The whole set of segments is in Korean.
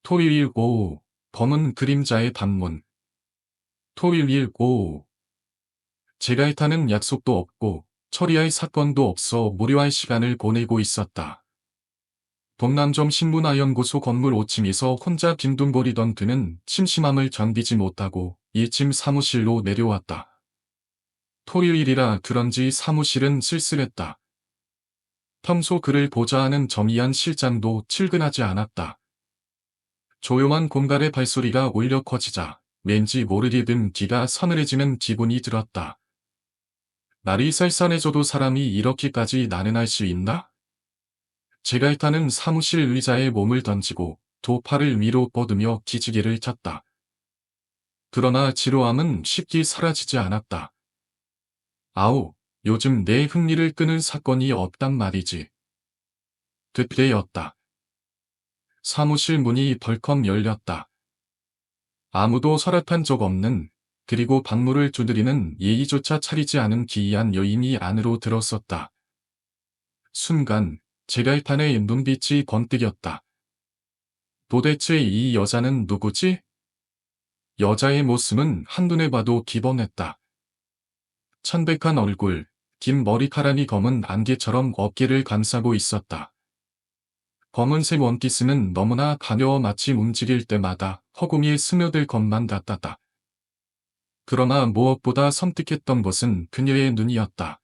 토요일 오후, 범은 그림자의 방문. 토요일 오후. 제가 일타는 약속도 없고 처리할 사건도 없어 무료할 시간을 보내고 있었다. 동남점 신문화연구소 건물 5층에서 혼자 빈둥거리던 그는 심심함을 견디지 못하고 1층 사무실로 내려왔다. 토요일이라 그런지 사무실은 쓸쓸했다. 평소 그를 보자 하는 점이한 실장도 출근하지 않았다. 조용한 공갈의 발소리가 울려 커지자 왠지 모르게 든 귀가 서늘해지는 기분이 들었다. 날이 쌀쌀해져도 사람이 이렇게까지 나른할 수 있나? 제가 일단은 사무실 의자에 몸을 던지고 두 팔을 위로 뻗으며 기지개를 쳤다. 그러나 지루함은 쉽게 사라지지 않았다. 아우, 요즘 내 흥미를 끄는 사건이 없단 말이지. 그때였다. 사무실 문이 벌컥 열렸다. 아무도 서랍한 적 없는, 그리고 방문을 두드리는 예의조차 차리지 않은 기이한 여인이 안으로 들어섰다. 순간 제가 일탄의 눈빛이 번뜩였다. 도대체 이 여자는 누구지? 여자의 모습은 한눈에 봐도 기범했다. 천백한 얼굴, 긴 머리카락이 검은 안개처럼 어깨를 감싸고 있었다. 검은색 원피스는 너무나 가벼워 마치 움직일 때마다 허공에 스며들 것만 같았다. 그러나 무엇보다 섬뜩했던 것은 그녀의 눈이었다.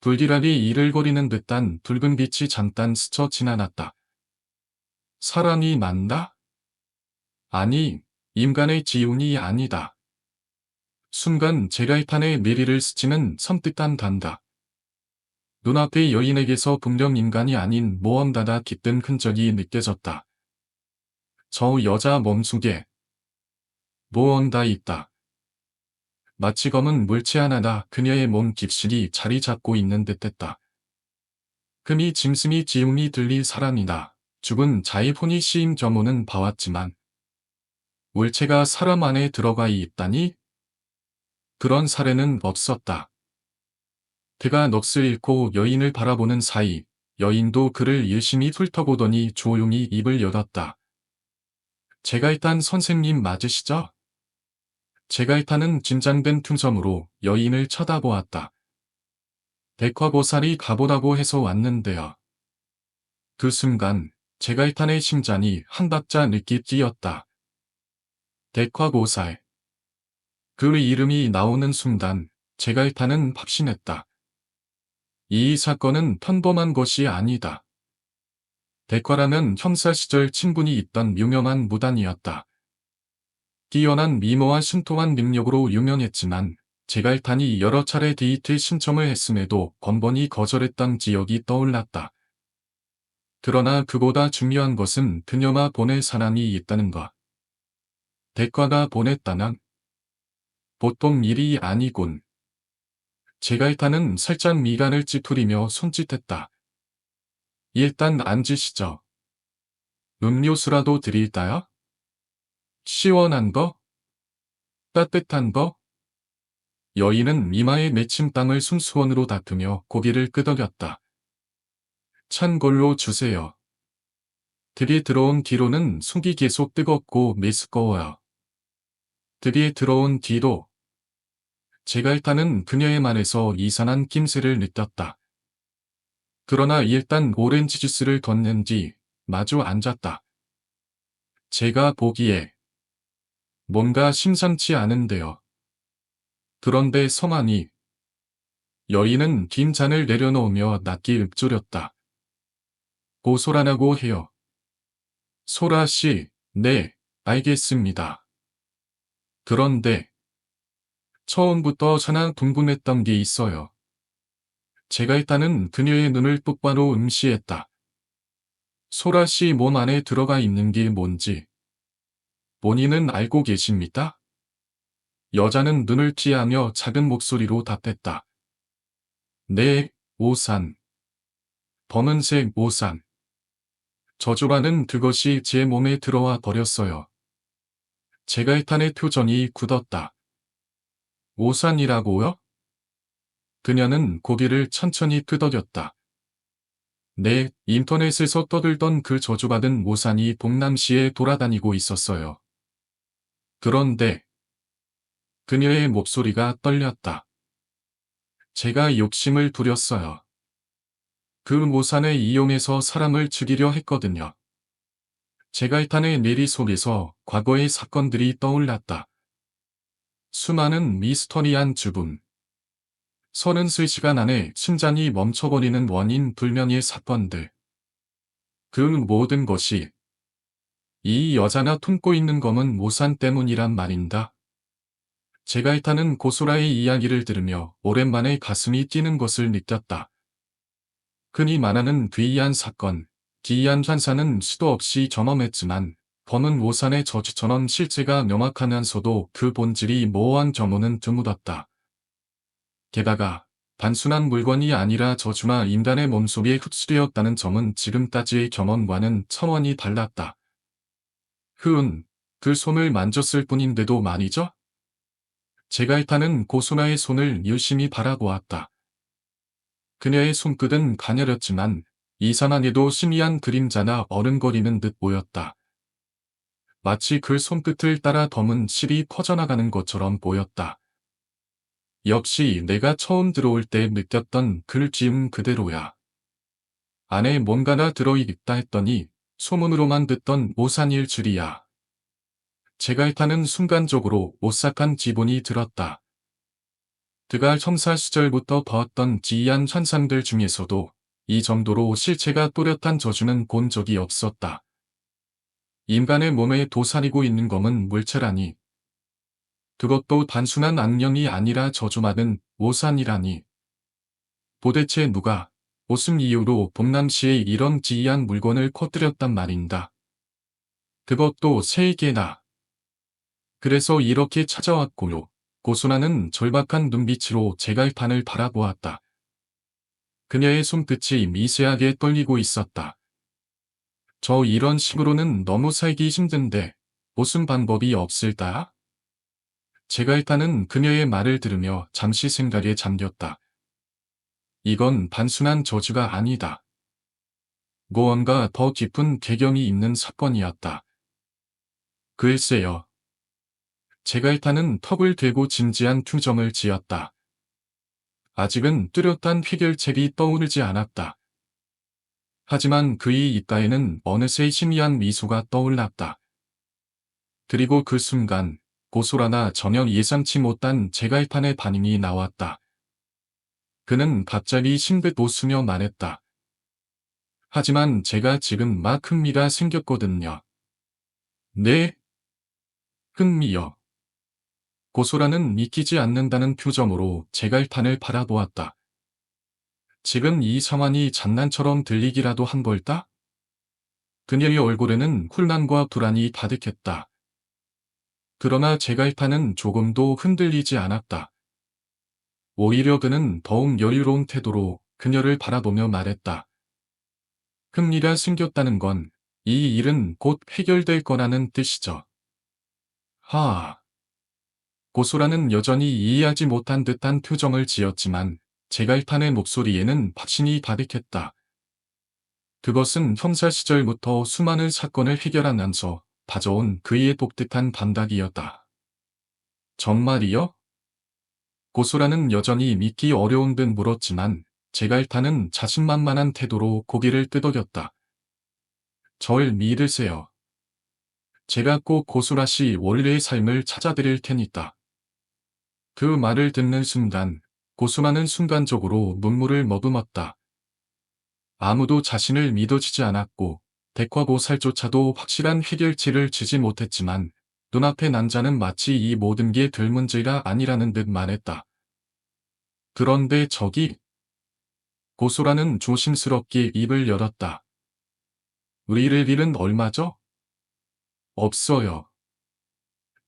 불길하게 이글거리는 듯한 붉은 빛이 잠깐 스쳐 지나갔다. 사람이 맞나? 아니, 인간의 지운이 아니다. 순간 제갈탄의 내리를 스치는 섬뜩한 감각. 눈앞의 여인에게서 분명 인간이 아닌 모험가가 깃든 흔적이 느껴졌다. 저 여자 몸속에 무언가 있다. 마치 검은 물체 하나가 그녀의 몸 깊숙이 자리 잡고 있는 듯했다. 금이 짐승이 지웅이 들릴 사람이다. 죽은 자의 혼이 씌인 경우는 봐왔지만 물체가 사람 안에 들어가 있다니? 그런 사례는 없었다. 그가 넋을 잃고 여인을 바라보는 사이 여인도 그를 열심히 훑어보더니 조용히 입을 열었다. 제가 일단 선생님 맞으시죠? 제가 일단은 긴장된 틈섬으로 여인을 쳐다보았다. 백화고살이 가보라고 해서 왔는데요. 그 순간 제가 일단의 심장이 한 박자 늦게 뛰었다. 백화고살. 그 이름이 나오는 순간 제가 일단은 확신했다. 이 사건은 평범한 것이 아니다. 백화라는 형사 시절 친분이 있던 유명한 무단이었다. 뛰어난 미모와 순통한 능력으로 유명했지만 제갈탄이 여러 차례 데이트 신청을 했음에도 번번이 거절했던 기억이 떠올랐다. 그러나 그보다 중요한 것은 그녀가 보낼 사람이 있다는 것. 백화가 보냈다면 보통 일이 아니군. 제갈탄은 살짝 미간을 찌푸리며 손짓했다. 일단 앉으시죠. 음료수라도 드릴까요? 시원한 거? 따뜻한 거? 여인은 이마에 맺힌 땀을 숨수건으로 닦으며 고개를 끄덕였다. 찬 걸로 주세요. 들이 들어온 뒤로는 속이 계속 뜨겁고 메스꺼워요. 들이 들어온 뒤로 제가 일단은 그녀의 말에서 이상한 낌새를 느꼈다. 그러나 일단 오렌지 주스를 건넨 뒤 마주 앉았다. 제가 보기에 뭔가 심상치 않은데요. 그런데 성함이 여인은 긴 잔을 내려놓으며 낮게 읊조렸다. 고소라라고 해요. 소라 씨, 네, 알겠습니다. 그런데 처음부터 저나 궁금했던 게 있어요. 제가 일단은 그녀의 눈을 똑바로 응시했다. 소라 씨 몸 안에 들어가 있는 게 뭔지 본인은 알고 계십니까? 여자는 눈을 피하며 작은 목소리로 답했다. 네, 오산. 검은색 오산. 저주라는 그것이 제 몸에 들어와 버렸어요. 제가 일탄의 표정이 굳었다. 오산이라고요? 그녀는 고개를 천천히 끄덕였다. 네, 인터넷에서 떠들던 그 저주받은 모산이 동남시에 돌아다니고 있었어요. 그런데 그녀의 목소리가 떨렸다. 제가 욕심을 부렸어요. 그 모산을 이용해서 사람을 죽이려 했거든요. 제가 일탄의 내리 속에서 과거의 사건들이 떠올랐다. 수많은 미스터리한 죽음. 33시간 안에 심장이 멈춰버리는 원인 불명의 사건들. 그 모든 것이 이 여자가 품고 있는 검은 모산 때문이란 말인다. 제가 일단은 고소라의 이야기를 들으며 오랜만에 가슴이 뛰는 것을 느꼈다. 흔히 말하는 귀이한 사건, 기이한 환사는 수도 없이 경험했지만 검은 모산의 저주처럼 실체가 명확하면서도 그 본질이 모호한 경우는 드물었다. 게다가 단순한 물건이 아니라 저주나 인간의 몸속에 흡수되었다는 점은 지금까지의 경험과는 차원이 달랐다. 그 손을 만졌을 뿐인데도 말이죠? 제가 일단은 고소나의 손을 유심히 바라보았다. 그녀의 손끝은 가녀렸지만 이상하게도 희미한 그림자나 어른거리는 듯 보였다. 마치 그 손끝을 따라 검은 실이 퍼져나가는 것처럼 보였다. 역시 내가 처음 들어올 때 느꼈던 그 기운 그대로야. 안에 뭔가가 들어있다 했더니 소문으로만 듣던 모산일 줄이야. 제가 일단은 순간적으로 오싹한 기분이 들었다. 그가 형사 시절부터 봐왔던 기이한 환상들 중에서도 이 정도로 실체가 또렷한 저주는 본 적이 없었다. 인간의 몸에 도사리고 있는 검은 물체라니. 그것도 단순한 악령이 아니라 저주받은 오산이라니. 도대체 누가 무슨 이유로 봉남시에 이런 기이한 물건을 퍼뜨렸단 말인가. 그것도 3개나. 그래서 이렇게 찾아왔고요. 고순아는 절박한 눈빛으로 제갈판을 바라보았다. 그녀의 손끝이 미세하게 떨리고 있었다. 저 이런 식으로는 너무 살기 힘든데 무슨 방법이 없을까? 제갈판은 그녀의 말을 들으며 잠시 생각에 잠겼다. 이건 단순한 저주가 아니다. 무언가 더 깊은 배경이 있는 사건이었다. 글쎄요. 제갈판은 턱을 대고 진지한 표정을 지었다. 아직은 뚜렷한 해결책이 떠오르지 않았다. 하지만 그의 입가에는 어느새 희미한 미소가 떠올랐다. 그리고 그 순간 고소라나 전혀 예상치 못한 제갈판의 반응이 나왔다. 그는 갑자기 싱긋 웃으며 말했다. 하지만 제가 지금 막 흥미가 생겼거든요. 네? 흥미요. 고소라는 믿기지 않는다는 표정으로 제갈판을 바라보았다. 지금 이 상황이 장난처럼 들리기라도 한 걸까? 그녀의 얼굴에는 혼란과 불안이 가득했다. 그러나 제갈판은 조금도 흔들리지 않았다. 오히려 그는 더욱 여유로운 태도로 그녀를 바라보며 말했다. 흥미가 생겼다는 건 이 일은 곧 해결될 거라는 뜻이죠. 고소라는 여전히 이해하지 못한 듯한 표정을 지었지만 제갈판의 목소리에는 확신이 가득했다. 그것은 형사 시절부터 수많은 사건을 해결하면서 다져온 그의 독특한 감각이었다. 정말이요? 고소라는 여전히 믿기 어려운 듯 물었지만 제갈판은 자신만만한 태도로 고개를 끄덕였다. 절 믿으세요. 제가 꼭 고소라 씨 원래의 삶을 찾아드릴 테니까. 그 말을 듣는 순간 고소라는 순간적으로 눈물을 머금었다. 아무도 자신을 믿어주지 않았고 대과보살조차도 확실한 해결책을 주지 못했지만 눈앞의 남자는 마치 이 모든 게 별 문제가 아니라는 듯 말했다. 그런데 저기 고소라는 조심스럽게 입을 열었다. 우리를 일은 얼마죠? 없어요.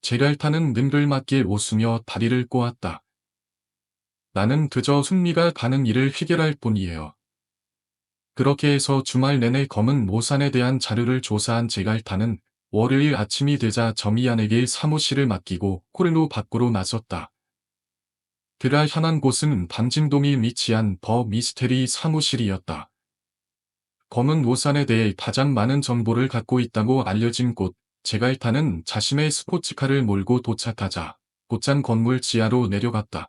제갈타는 능글맞게 웃으며 다리를 꼬았다. 나는 그저 흥미가 가는 일을 해결할 뿐이에요. 그렇게 해서 주말 내내 검은 모산에 대한 자료를 조사한 제갈타는 월요일 아침이 되자 점이안에게 사무실을 맡기고 코르노 밖으로 나섰다. 그가 향한 곳은 밤진동이 위치한 더 미스테리 사무실이었다. 검은 우산에 대해 가장 많은 정보를 갖고 있다고 알려진 곳. 제가 일단은 자신의 스포츠카를 몰고 도착하자 곧장 건물 지하로 내려갔다.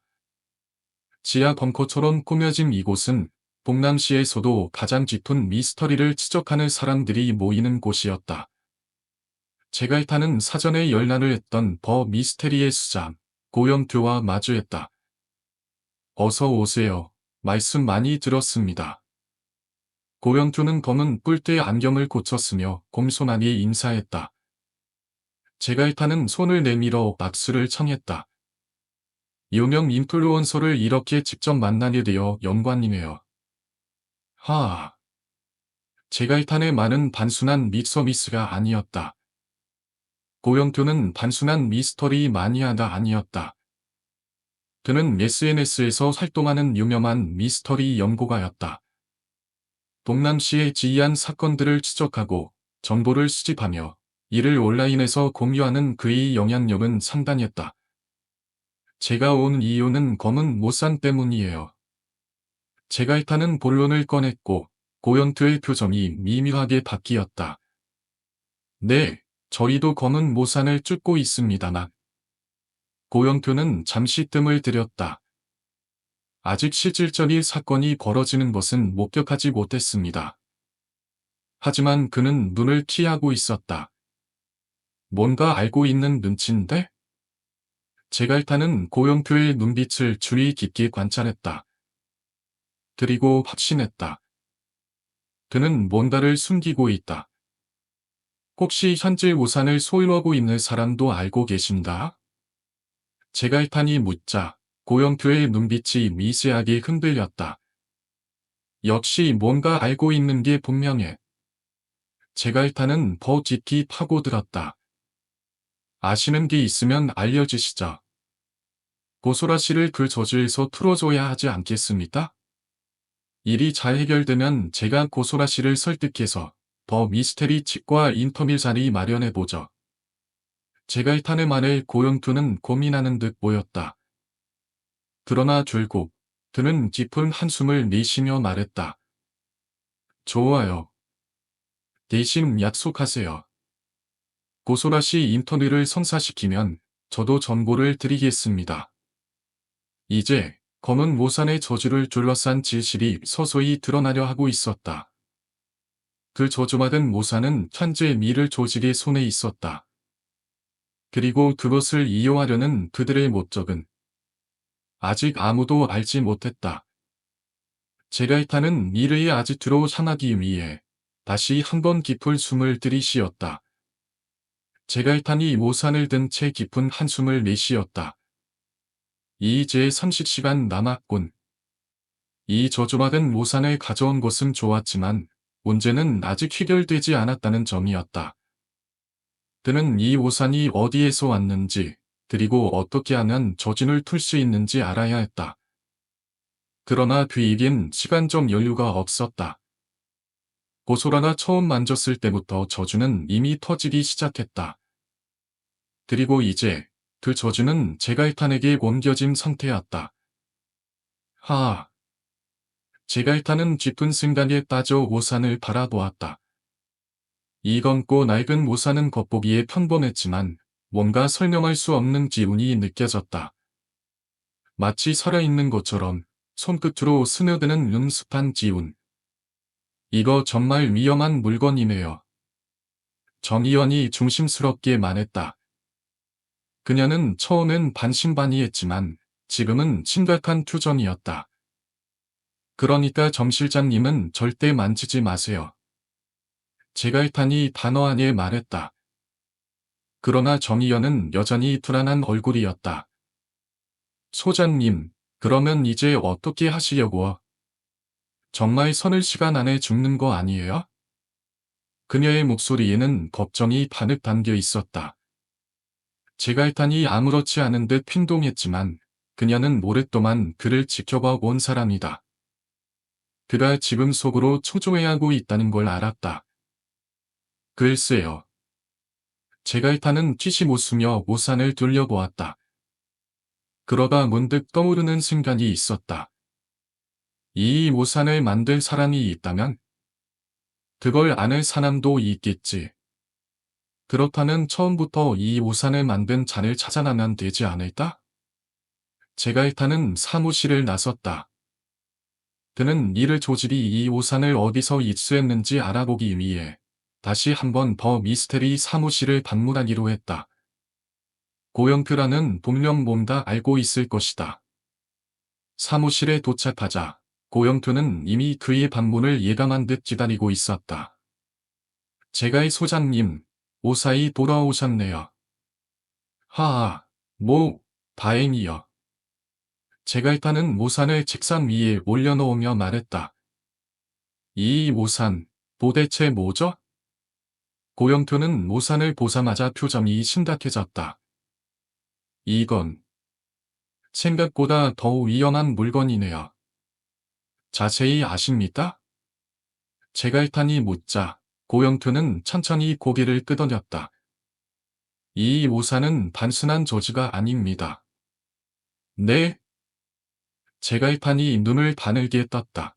지하 벙커처럼 꾸며진 이곳은 봉남시에서도 가장 짙은 미스터리를 추적하는 사람들이 모이는 곳이었다. 제가 일단은 사전에 열람을 했던 더 미스테리의 수장 고영표와 마주했다. 어서 오세요. 말씀 많이 들었습니다. 고영표는 검은 뿔테 안경을 고쳤으며 공손하게 인사했다. 제가 일단은 손을 내밀어 박수를 청했다. 유명 인플루언서를 이렇게 직접 만나게 되어 영광이네요. 제가 일단의 말은 단순한 믹서미스가 아니었다. 고영표는 단순한 미스터리 마니아가 아니었다. 그는 SNS에서 활동하는 유명한 미스터리 연구가였다. 동남시의 지이한 사건들을 추적하고 정보를 수집하며 이를 온라인에서 공유하는 그의 영향력은 상당했다. 제가 온 이유는 검은 모산 때문이에요. 제가 일단은 본론을 꺼냈고 고영표의 표정이 미묘하게 바뀌었다. 네, 저희도 검은 모산을 쫓고 있습니다만. 고영표는 잠시 뜸을 들였다. 아직 실질적인 사건이 벌어지는 것은 목격하지 못했습니다. 하지만 그는 눈을 피하고 있었다. 뭔가 알고 있는 눈치인데? 제가 일단은 고영표의 눈빛을 주의 깊게 관찰했다. 그리고 확신했다. 그는 뭔가를 숨기고 있다. 혹시 현재 우산을 소유하고 있는 사람도 알고 계신가? 제가 일단이 묻자 고영표의 눈빛이 미세하게 흔들렸다. 역시 뭔가 알고 있는 게 분명해. 제가 일단은 더 깊이 파고들었다. 아시는 게 있으면 알려주시죠. 고소라 씨를 그 저주에서 풀어줘야 하지 않겠습니까? 일이 잘 해결되면 제가 고소라 씨를 설득해서 더 미스테리 치과 인터뷰 자리 마련해보죠. 제가 일탄의 말에 고영표는 고민하는 듯 보였다. 그러나 결국 그는 깊은 한숨을 내쉬며 말했다. 좋아요. 대신 약속하세요. 고소라 씨 인터뷰를 성사시키면 저도 정보를 드리겠습니다. 이제 검은 모산의 저주를 둘러싼 진실이 서서히 드러나려 하고 있었다. 그 저주받은 모산은 현재 미를 조직의 손에 있었다. 그리고 그것을 이용하려는 그들의 목적은 아직 아무도 알지 못했다. 제라이타는 미르의 아지트로 향하기 위해 다시 한번 깊은 숨을 들이쉬었다. 제라이탄이 모산을 든 채 깊은 한숨을 내쉬었다. 이제 30시간 남았군. 이 저주받은 모산을 가져온 것은 좋았지만 문제는 아직 해결되지 않았다는 점이었다. 그는 이 모산이 어디에서 왔는지 그리고 어떻게 하면 저진을 풀 수 있는지 알아야 했다. 그러나 그에겐 시간적 여유가 없었다. 고소라가 처음 만졌을 때부터 저주는 이미 터지기 시작했다. 그리고 이제 그 저주는 제갈탄에게 옮겨진 상태였다. 제갈탄은 짚은 순간에 빠져 모산을 바라보았다. 이 검고 낡은 모산은 겉보기에 평범했지만 뭔가 설명할 수 없는 기운이 느껴졌다. 마치 살아있는 것처럼 손끝으로 스며드는 능숙한 기운. 이거 정말 위험한 물건이네요. 정의연이 조심스럽게 말했다. 그녀는 처음엔 반신반의했지만 지금은 심각한 투정이었다. 그러니까 점 실장님은 절대 만지지 마세요. 제갈탄이 단호하게 말했다. 그러나 정의연은 여전히 불안한 얼굴이었다. 소장님, 그러면 이제 어떻게 하시려고? 정말 서늘 시간 안에 죽는 거 아니에요? 그녀의 목소리에는 걱정이 가득 담겨 있었다. 제갈탄이 아무렇지 않은 듯 핀동했지만 그녀는 오랫동안 그를 지켜봐 온 사람이다. 그가 지금 속으로 초조해하고 있다는 걸 알았다. 글쎄요. 제갈탄은 튀시 웃으며 우산을 돌려보았다. 그러다 문득 떠오르는 순간이 있었다. 이 우산을 만들 사람이 있다면? 그걸 아는 사람도 있겠지. 그렇다면 처음부터 이 우산을 만든 자를 찾아나면 되지 않을까? 제가 일단은 사무실을 나섰다. 그는 일을 조직이 이 우산을 어디서 입수했는지 알아보기 위해 다시 한번 더 미스테리 사무실을 방문하기로 했다. 고영표라는 분명 뭔가 알고 있을 것이다. 사무실에 도착하자 고영표는 이미 그의 방문을 예감한 듯 기다리고 있었다. 제가의 소장님, 무사히 돌아오셨네요. 하하, 뭐, 다행이요. 제가 일단은 우산을 책상 위에 올려놓으며 말했다. 이 우산, 도대체 뭐죠? 고영표는 우산을 보자마자 표정이 심각해졌다. 이건 생각보다 더 위험한 물건이네요. 자세히 아십니까? 제가 일단이 묻자 고영표는 천천히 고개를 끄덕였다. 이 우산은 단순한 저주가 아닙니다. 네? 제가 일단이 눈을 바늘게 떴다.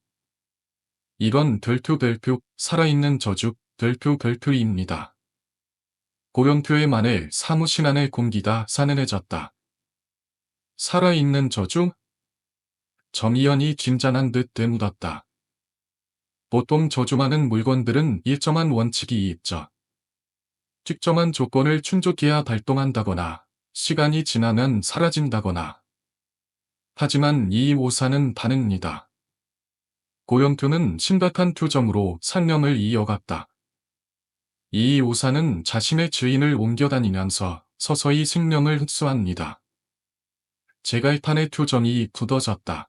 이건 덜표덜표 살아있는 저주 덜표덜표입니다. 고영표의 말에 사무실 안의 공기가 싸늘해졌다. 살아있는 저주? 정의연이 짐잔한 듯 되묻었다. 보통 저주많은 물건들은 일정한 원칙이 있죠. 특정한 조건을 충족해야 발동한다거나 시간이 지나면 사라진다거나. 하지만 이 우산은 다릅니다. 고영표는 심각한 표정으로 설명을 이어갔다. 이 우산은 자신의 주인을 옮겨다니면서 서서히 생명을 흡수합니다. 제갈판의 표정이 굳어졌다.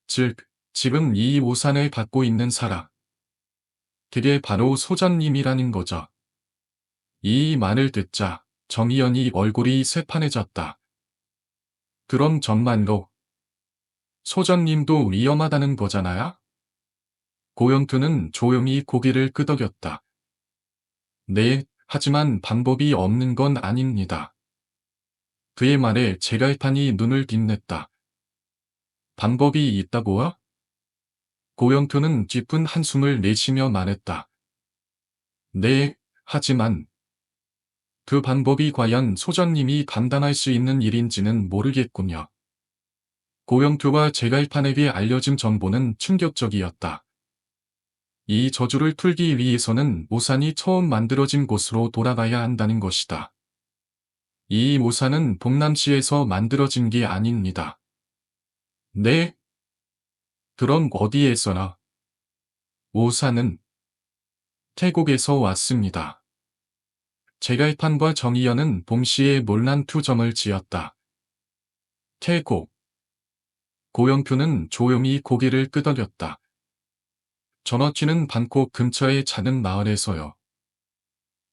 즉, 지금 이 우산을 갖고 있는 사람. 그게 바로 소장님이라는 거죠. 이 말을 듣자 정의연이 얼굴이 새파래졌다. 그럼 정말로 소장님도 위험하다는 거잖아요? 고영표는 조용히 고개를 끄덕였다. 네, 하지만 방법이 없는 건 아닙니다. 그의 말에 제갈판이 눈을 빛냈다. 방법이 있다고요? 고영표는 깊은 한숨을 내쉬며 말했다. 네, 하지만 그 방법이 과연 소장님이 감당할 수 있는 일인지는 모르겠군요. 고영표가 제갈판에게 알려진 정보는 충격적이었다. 이 저주를 풀기 위해서는 우산이 처음 만들어진 곳으로 돌아가야 한다는 것이다. 이 우산은 동남시에서 만들어진 게 아닙니다. 네? 그럼 어디에서나? 우산은 태국에서 왔습니다. 제갈판과 정의연은 동시에 놀란 표정을 지었다. 태국. 고영표는 조용히 고개를 끄덕였다. 전어치는 방콕 근처의 작은 마을에서요.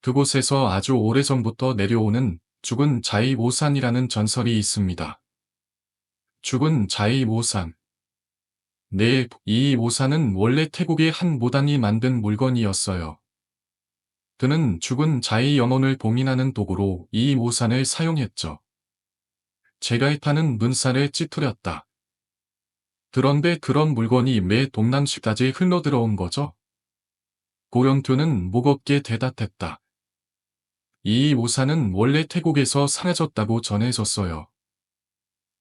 그곳에서 아주 오래전부터 내려오는 죽은 자이 우산이라는 전설이 있습니다. 죽은 자이 우산. 네, 이 우산은 원래 태국의 한 무당이 만든 물건이었어요. 그는 죽은 자의 영혼을 봉인하는 도구로 이 우산을 사용했죠. 제갈판은 눈살을 찌푸렸다. 그런데 그런 물건이 왜 동남시까지 흘러들어온 거죠? 고영표는 무겁게 대답했다. 이 우산은 원래 태국에서 사라졌다고 전해졌어요.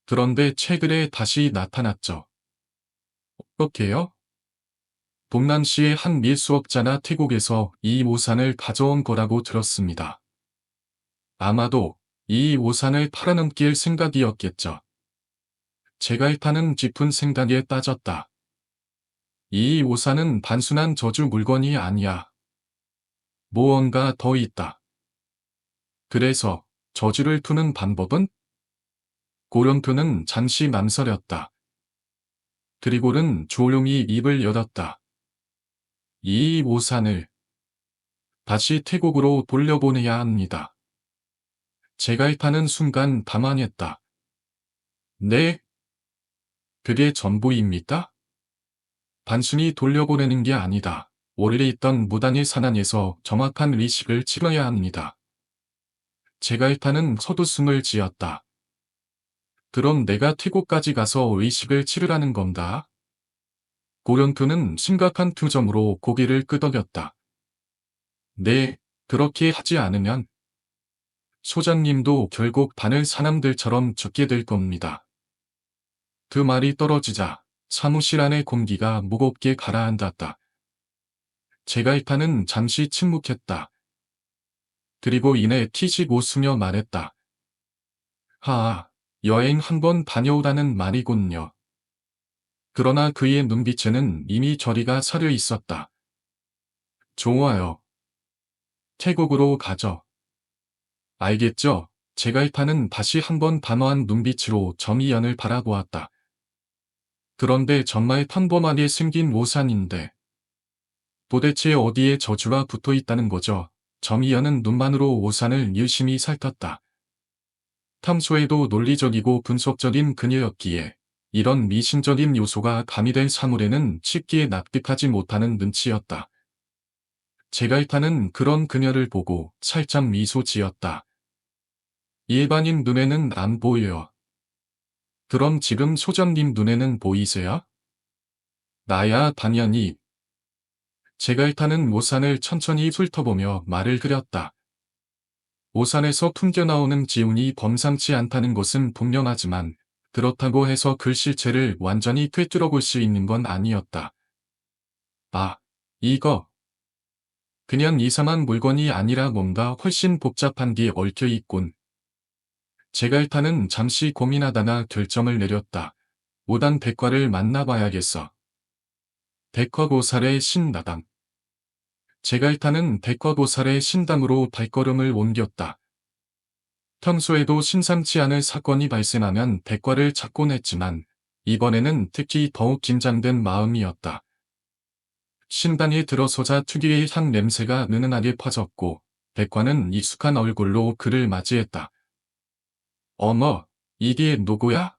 그런데 최근에 다시 나타났죠. 어떻게요? 동남시의 한 밀수업자나 태국에서 이 우산을 가져온 거라고 들었습니다. 아마도 이 우산을 팔아넘길 생각이었겠죠. 제갈판은 깊은 생각에 빠졌다. 이 우산은 단순한 저주 물건이 아니야. 무언가 더 있다. 그래서 저주를 푸는 방법은? 고령표는 잠시 망설였다. 그리고는 조용히 입을 열었다. 이 우산을 다시 태국으로 돌려보내야 합니다. 제갈판은 순간 당황했다. 네? 그게 전부입니까? 단순히 돌려보내는 게 아니다. 원래 있던 무당의 산안에서 정확한 의식을 치러야 합니다. 제갈판은 헛웃음을 지었다. 그럼 내가 태국까지 가서 의식을 치르라는 건가? 고령투는 심각한 표정으로 고개를 끄덕였다. 네, 그렇게 하지 않으면 소장님도 결국 바늘 사람들처럼 죽게 될 겁니다. 그 말이 떨어지자 사무실 안의 공기가 무겁게 가라앉았다. 제갈파는 잠시 침묵했다. 그리고 이내 티식 웃으며 말했다. 하아, 여행 한번 다녀오라는 말이군요. 그러나 그의 눈빛에는 이미 저리가 사려 있었다. 좋아요. 태국으로 가죠. 알겠죠? 제갈파는 다시 한번 단호한 눈빛으로 점이연을 바라보았다. 그런데 정말 평범하게 생긴 우산인데 도대체 어디에 저주가 붙어 있다는 거죠? 점이연은 눈만으로 우산을 유심히 살폈다. 평소에도 논리적이고 분석적인 그녀였기에 이런 미신적인 요소가 가미된 사물에는 쉽게 납득하지 못하는 눈치였다. 제갈파는 그런 그녀를 보고 살짝 미소 지었다. 일반인 눈에는 안 보여요. 그럼 지금 소장님 눈에는 보이세요? 나야 당연히. 제갈파는 우산을 천천히 훑어보며 말을 그렸다. 우산에서 풍겨나오는 기운이 범상치 않다는 것은 분명하지만 그렇다고 해서 글씨체를 완전히 꿰뚫어 볼 수 있는 건 아니었다. 아, 이거. 그냥 이상한 물건이 아니라 뭔가 훨씬 복잡한 게 얽혀 있군. 제갈파는 잠시 고민하다가 결정을 내렸다. 무단 백과를 만나봐야겠어. 백화고살의 신당당. 제갈파는 백화고살의 신당으로 발걸음을 옮겼다. 평소에도 심상치 않을 사건이 발생하면 백과를 찾곤 했지만 이번에는 특히 더욱 긴장된 마음이었다. 신당에 들어서자 특유의 향 냄새가 은은하게 퍼졌고 백과는 익숙한 얼굴로 그를 맞이했다. 어머, 이게 누구야?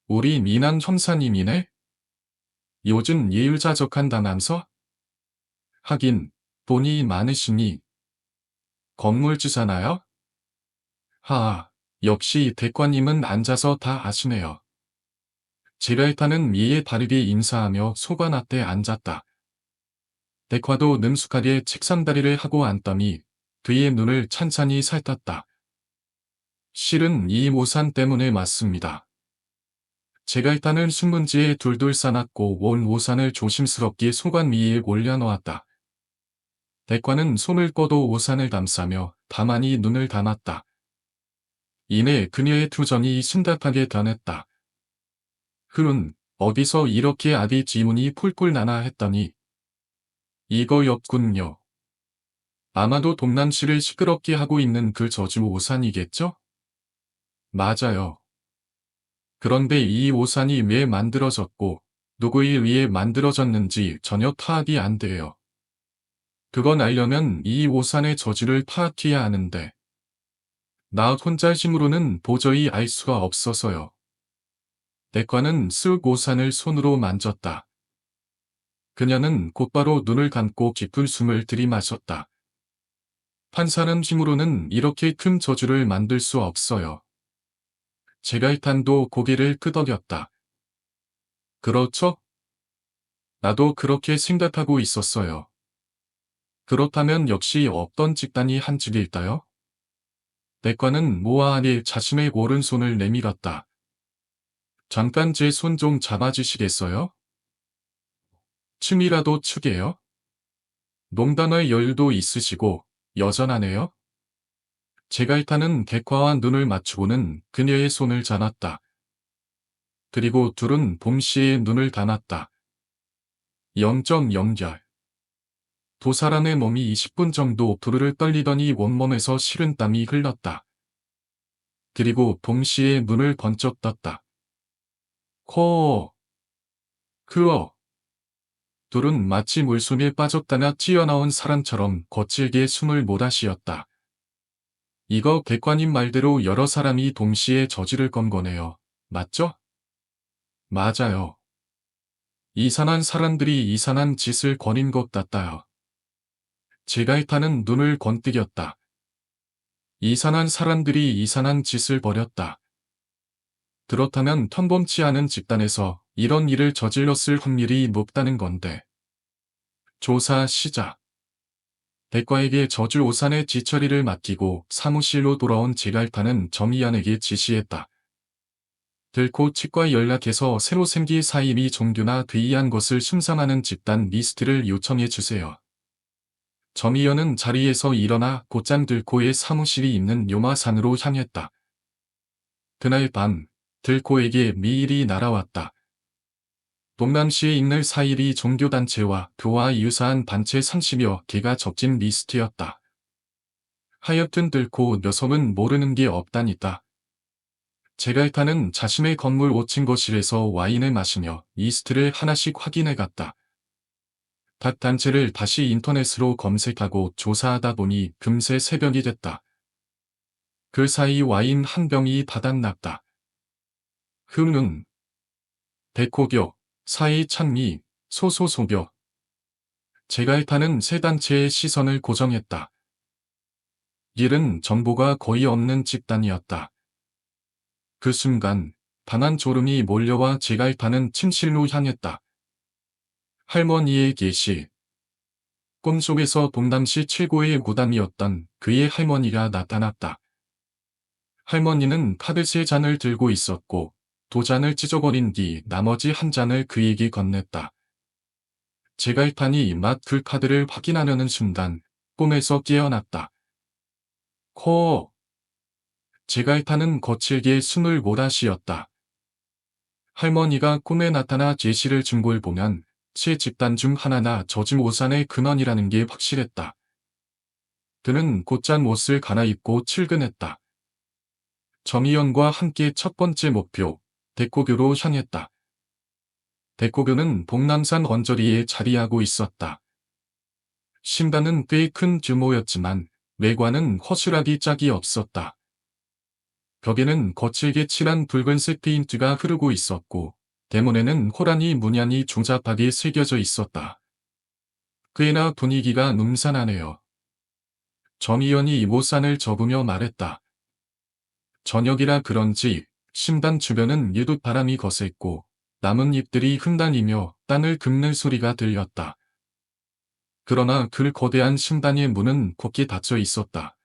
우리 미남 형사님이네? 요즘 예율자적한다면서? 하긴 돈이 많으시니 건물주사나요? 하아, 역시 대과님은 앉아서 다 아시네요. 제갈파는 미에 바르게 인사하며 소관 앞에 앉았다. 대과도 능숙하게 책상다리를 하고 앉더니 그의 눈을 찬찬히 살폈다. 실은 이 우산 때문에 맞습니다. 제갈파는 신문지에 둘둘 싸놨고 온 우산을 조심스럽게 소관 위에 올려놓았다. 대과는 손을 뻗어 우산을 감싸며 가만히 눈을 감았다. 이내 그녀의 투정이 심각하게 변했다. 어디서 이렇게 아비 지문이 풀풀 나나 했더니 이거였군요. 아마도 동남시를 시끄럽게 하고 있는 그 저주 오산이겠죠? 맞아요. 그런데 이 오산이 왜 만들어졌고 누구에 의해 만들어졌는지 전혀 파악이 안 돼요. 그건 알려면 이 오산의 저주를 파악해야 하는데 나 혼자 힘으로는 도저히 알 수가 없어서요. 대과는 쓱 오산을 손으로 만졌다. 그녀는 곧바로 눈을 감고 깊은 숨을 들이마셨다. 판사는 힘으로는 이렇게 큰 저주를 만들 수 없어요. 제갈탄도 고개를 끄덕였다. 그렇죠? 나도 그렇게 생각하고 있었어요. 그렇다면 역시 어떤 집단이 한 집일까요? 대과는 모아하니 자신의 오른손을 내밀었다. 잠깐 제 손 좀 잡아주시겠어요? 춤이라도 추게요? 농담할 여유도 있으시고 여전하네요. 제갈탄은 대과와 눈을 맞추고는 그녀의 손을 잡았다. 그리고 둘은 동시에 눈을 감았다. 0.0절. 두 사람의 몸이 20분 정도 부르르 떨리더니 온몸에서 식은땀이 흘렀다. 그리고 동시에 눈을 번쩍 떴다. 코어. 그어. 둘은 마치 물속에 빠졌다가 튀어나온 사람처럼 거칠게 숨을 몰아쉬었다. 이거 객관인 말대로 여러 사람이 동시에 저지를 건 거네요. 맞죠? 맞아요. 이상한 사람들이 이상한 짓을 거린 것 같아요. 제갈파는 눈을 번뜩였다. 이상한 사람들이 이상한 짓을 벌였다. 그렇다면 평범치 않은 집단에서 이런 일을 저질렀을 확률이 높다는 건데. 조사 시작. 대과에게 저주 오산의 뒤처리를 맡기고 사무실로 돌아온 제갈파는 정의연에게 지시했다. 들고 측과 연락해서 새로 생길 사임이 종교나 괴이한 것을 심상하는 집단 리스트를 요청해 주세요. 정의연은 자리에서 일어나 곧장 들고의 사무실이 있는 요마산으로 향했다. 그날 밤, 들고에게 미일이 날아왔다. 동남시에 있는 사일이 종교단체와 교와 유사한 단체 30여 개가 적진 리스트였다. 하여튼 들고 녀석은 모르는 게 없다니까. 제갈파는 자신의 건물 5층 거실에서 와인을 마시며 리스트를 하나씩 확인해 갔다. 각 단체를 다시 인터넷으로 검색하고 조사하다 보니 금세 새벽이 됐다. 그 사이 와인 한 병이 바닥났다. 흥흥. 백호교, 사이찬미, 소소소교. 제갈파는 세 단체의 시선을 고정했다. 일은 정보가 거의 없는 집단이었다. 그 순간 반한 졸음이 몰려와 제갈파는 침실로 향했다. 할머니의 계시. 꿈속에서 동남시 최고의 무당이었던 그의 할머니가 나타났다. 할머니는 카드 3잔을 들고 있었고 2잔을 찢어버린 뒤 나머지 한 잔을 그에게 건넸다. 제갈판이 막 그 카드를 확인하려는 순간 꿈에서 깨어났다. 코. 제갈판은 거칠게 숨을 몰아쉬었다. 할머니가 꿈에 나타나 제시를 준 걸 보면 세 집단 중 하나나 저주 오산의 근원이라는 게 확실했다. 그는 곧장 옷을 갈아입고 출근했다. 정의연과 함께 첫 번째 목표, 대코교로 향했다. 대코교는 동남산 언저리에 자리하고 있었다. 신당은 꽤 큰 규모였지만 외관은 허술하기 짝이 없었다. 벽에는 거칠게 칠한 붉은색 페인트가 흐르고 있었고 대문에는 호랑이 문양이 조잡하게 새겨져 있었다. 꽤나 분위기가 num산하네요. 정의연이 못산을 접으며 말했다. 저녁이라 그런지 신당 주변은 유독 바람이 거셌고 나뭇잎들이 흩날리며 땅을 긁는 소리가 들렸다. 그러나 그 거대한 신당의 문은 곧게 닫혀 있었다.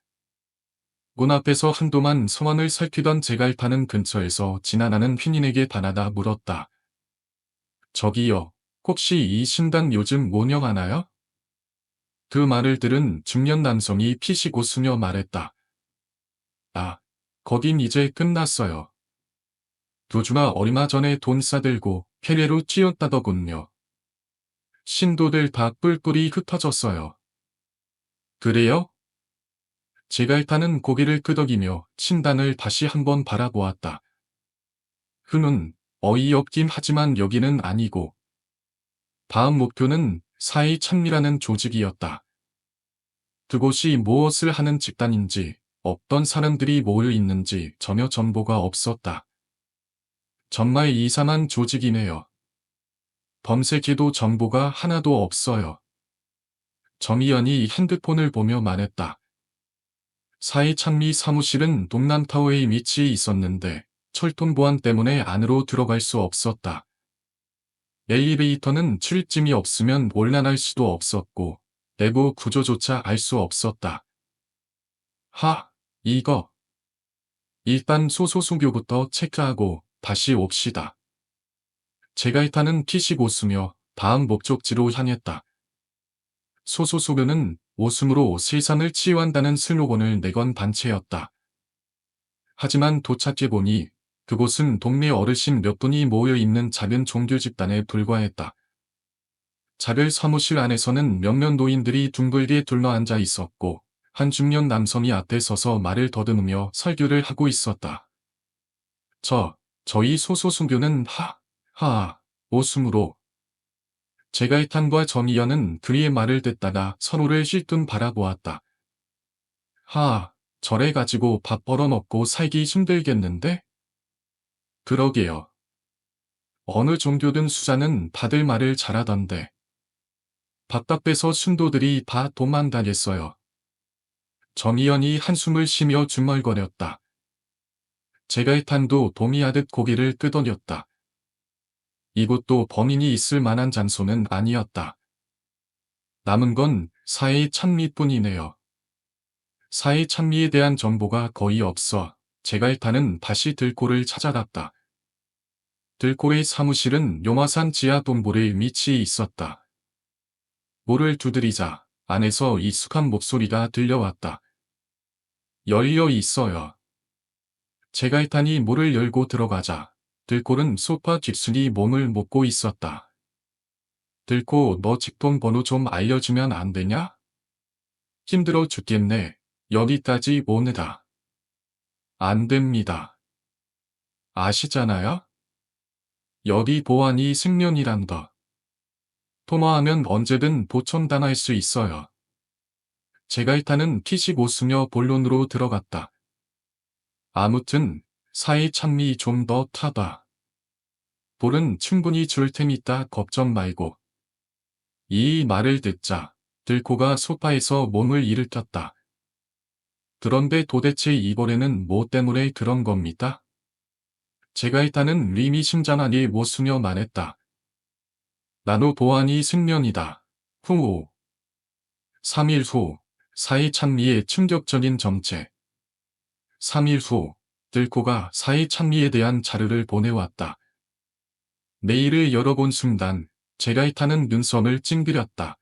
문 앞에서 한동안 성황을 살피던 제갈파는 근처에서 지나가는 휘인에게 반하다 물었다. 저기요, 혹시 이 신당 요즘 운영하나요? 그 말을 들은 중년 남성이 피식 웃으며 말했다. 아, 거긴 이제 끝났어요. 두 주나 얼마 전에 돈 싸들고 폐례로 찌었다더군요. 신도들 다 뿔뿔이 흩어졌어요. 그래요? 제갈파는 고개를 끄덕이며 신당을 다시 한번 바라보았다. 흔은 어이없긴 하지만 여기는 아니고 다음 목표는 사이찬미라는 조직이었다. 그곳이 무엇을 하는 집단인지 어떤 사람들이 모여 있는지 전혀 정보가 없었다. 정말 이상한 조직이네요. 검색해도 정보가 하나도 없어요. 정의연이 핸드폰을 보며 말했다. 사이찬미 사무실은 동남타워에 위치해 있었는데 철통 보안 때문에 안으로 들어갈 수 없었다. 엘리베이터는 출입증이 없으면 올라갈 수도 없었고 내부 구조조차 알 수 없었다. 이거. 일단 소소수교부터 체크하고 다시 옵시다. 제갈파는 피식 웃으며 다음 목적지로 향했다. 소소수교는 웃음으로 세상을 치유한다는 슬로건을 내건 단체였다. 하지만 도착해보니 그곳은 동네 어르신 몇 분이 모여있는 작은 종교 집단에 불과했다. 작은 사무실 안에서는 몇몇 노인들이 둥글게 둘러앉아 있었고 한 중년 남성이 앞에 서서 말을 더듬으며 설교를 하고 있었다. 저희 소소수교는 웃음으로. 제갈탄과 정의연은 그의 말을 듣다가 서로를 힐끔 바라보았다. 저래 가지고 밥 벌어먹고 살기 힘들겠는데? 그러게요. 어느 종교든 수자는 다들 말을 잘하던데. 밥값에서 순도들이 다 도망다녔어요. 정의연이 한숨을 쉬며 중얼거렸다. 제갈탄도 동의하듯 고개를 끄덕였다. 이곳도 범인이 있을 만한 장소는 아니었다. 남은 건 사의 찬미뿐이네요. 사의 찬미에 대한 정보가 거의 없어 제가 일단은 다시 들고를 찾아갔다. 들고의 사무실은 용화산 지하 동굴의 밑이 있었다. 문을 두드리자 안에서 익숙한 목소리가 들려왔다. 열려 있어요. 제가 일단이 문을 열고 들어가자 들골은 소파 뒷순이 몸을 묶고 있었다. 들고 너 직통 번호 좀 알려주면 안 되냐? 힘들어 죽겠네. 여기까지 오느라. 안 됩니다. 아시잖아요? 여기 보안이 생명이란 거. 토마하면 언제든 보천당할 수 있어요. 제가 일단은 피식 웃으며 본론으로 들어갔다. 아무튼 사이 찬미 좀 더 타봐. 볼은 충분히 줄 테니까 걱정 말고. 이 말을 듣자 들코가 소파에서 몸을 일으켰다. 그런데 도대체 이번에는 뭐 때문에 그런 겁니까? 제가 일단은 의미심장하게 웃으며 말했다. 나노 보안이 생명이다. 후. 3일 후 사이 찬미의 충격적인 정체. 3일 후 들코가 사이 찬미에 대한 자료를 보내왔다. 메일을 열어본 순간 제가 일단은 눈썹을 찡그렸다.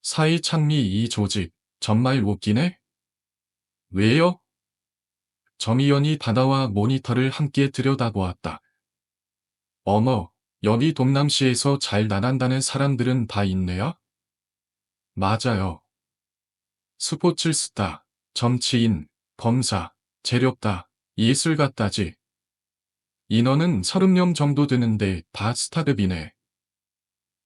사이 찬미 이 조직 정말 웃기네? 왜요? 점이연이 바다와 모니터를 함께 들여다보았다. 어머, 여기 동남시에서 잘 나간다는 사람들은 다 있네요? 맞아요. 스포츠 스타, 정치인, 검사, 재력가, 예술가까지. 인원은 30명 정도 되는데 다 스타급이네.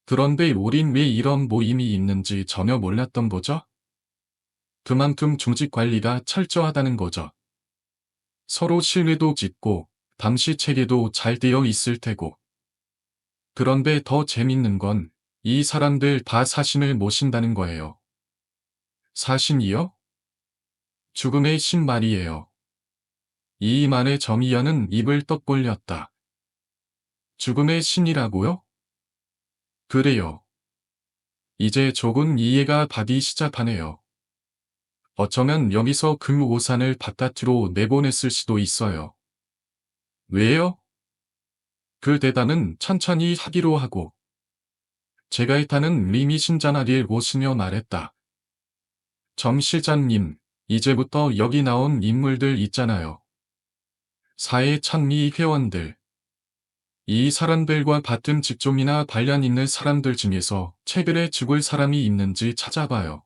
그런데 우린 왜 이런 모임이 있는지 전혀 몰랐던 거죠? 그만큼 조직 관리가 철저하다는 거죠. 서로 신뢰도 짓고 감시 체계도 잘 되어 있을 테고. 그런데 더 재밌는 건 이 사람들 다 사신을 모신다는 거예요. 사신이요? 죽음의 신 말이에요. 이 말에 점이야는 입을 떡 벌렸다. 죽음의 신이라고요? 그래요. 이제 조금 이해가 가기 시작하네요. 어쩌면 여기서 그 오산을 바깥으로 내보냈을 수도 있어요. 왜요? 그 대답은 천천히 하기로 하고. 제가 일단은 의미심장하게 웃으며 말했다. 점 실장님, 이제부터 여기 나온 인물들 있잖아요. 사회 찬미 회원들. 이 사람들과 같은 직종이나 관련 있는 사람들 중에서 최근에 죽을 사람이 있는지 찾아봐요.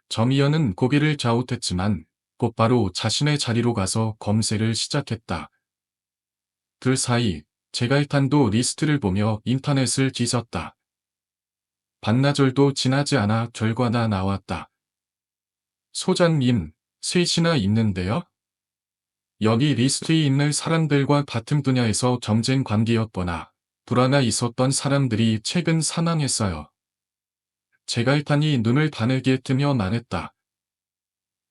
점이연은 고개를 좌웃했지만 곧바로 자신의 자리로 가서 검색을 시작했다. 그 사이 제가 일단도 리스트를 보며 인터넷을 뒤졌다. 반나절도 지나지 않아 결과가 나왔다. 소장님, 셋이나 있는데요? 여기 리스트에 있는 사람들과 같은 분야에서 경쟁 관계였거나 불화가 있었던 사람들이 최근 사망했어요. 제가 일단이 눈을 바늘게 뜨며 말했다.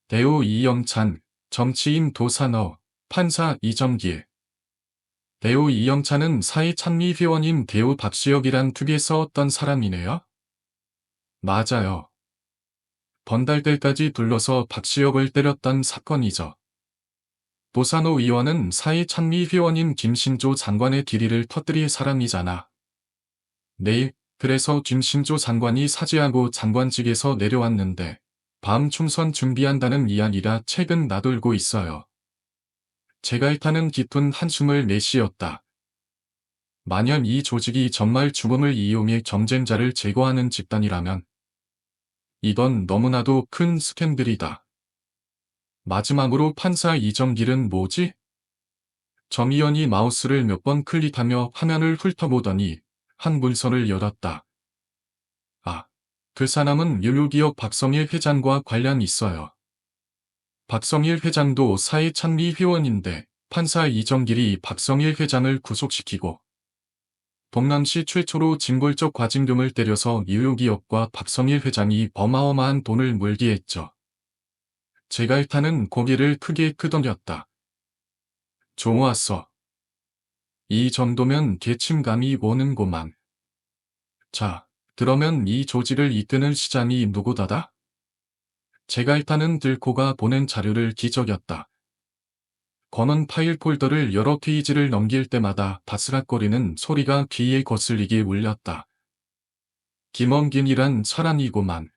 배우 이영찬, 정치인 도산어, 판사 이정길. 배우 이영찬은 사회 찬미 회원인 배우 박수혁이란 투비에 써왔던 사람이네요? 맞아요. 번달들까지 불러서 박수혁을 때렸던 사건이죠. 도산호 의원은 사회 찬미 회원인 김신조 장관의 비리를 터뜨릴 사람이잖아. 네, 그래서 김신조 장관이 사죄하고 장관직에서 내려왔는데 밤 총선 준비한다는 이야기가 최근 나돌고 있어요. 제가 일단은 깊은 한숨을 내쉬었다. 만약 이 조직이 정말 죽음을 이용해 경쟁자를 제거하는 집단이라면 이건 너무나도 큰 스캔들이다. 마지막으로 판사 이정길은 뭐지? 점이연이 마우스를 몇 번 클릭하며 화면을 훑어보더니 한 문서를 열었다. 아, 그 사람은 유료기업 박성일 회장과 관련 있어요. 박성일 회장도 사회 찬미 회원인데 판사 이정길이 박성일 회장을 구속시키고 동남시 최초로 징벌적 과징금을 때려서 유료기업과 박성일 회장이 어마어마한 돈을 물게 했죠. 제가 일단은 고개를 크게 끄덕였다. 좋았어. 이 정도면 계층감이 오는구만. 자, 그러면 이 조직을 이끄는 시장이 누구다다? 제가 일단은 들코가 보낸 자료를 뒤적였다. 검은 파일 폴더를 여러 페이지를 넘길 때마다 바스락거리는 소리가 귀에 거슬리게 울렸다. 김원균이란 사람이고만.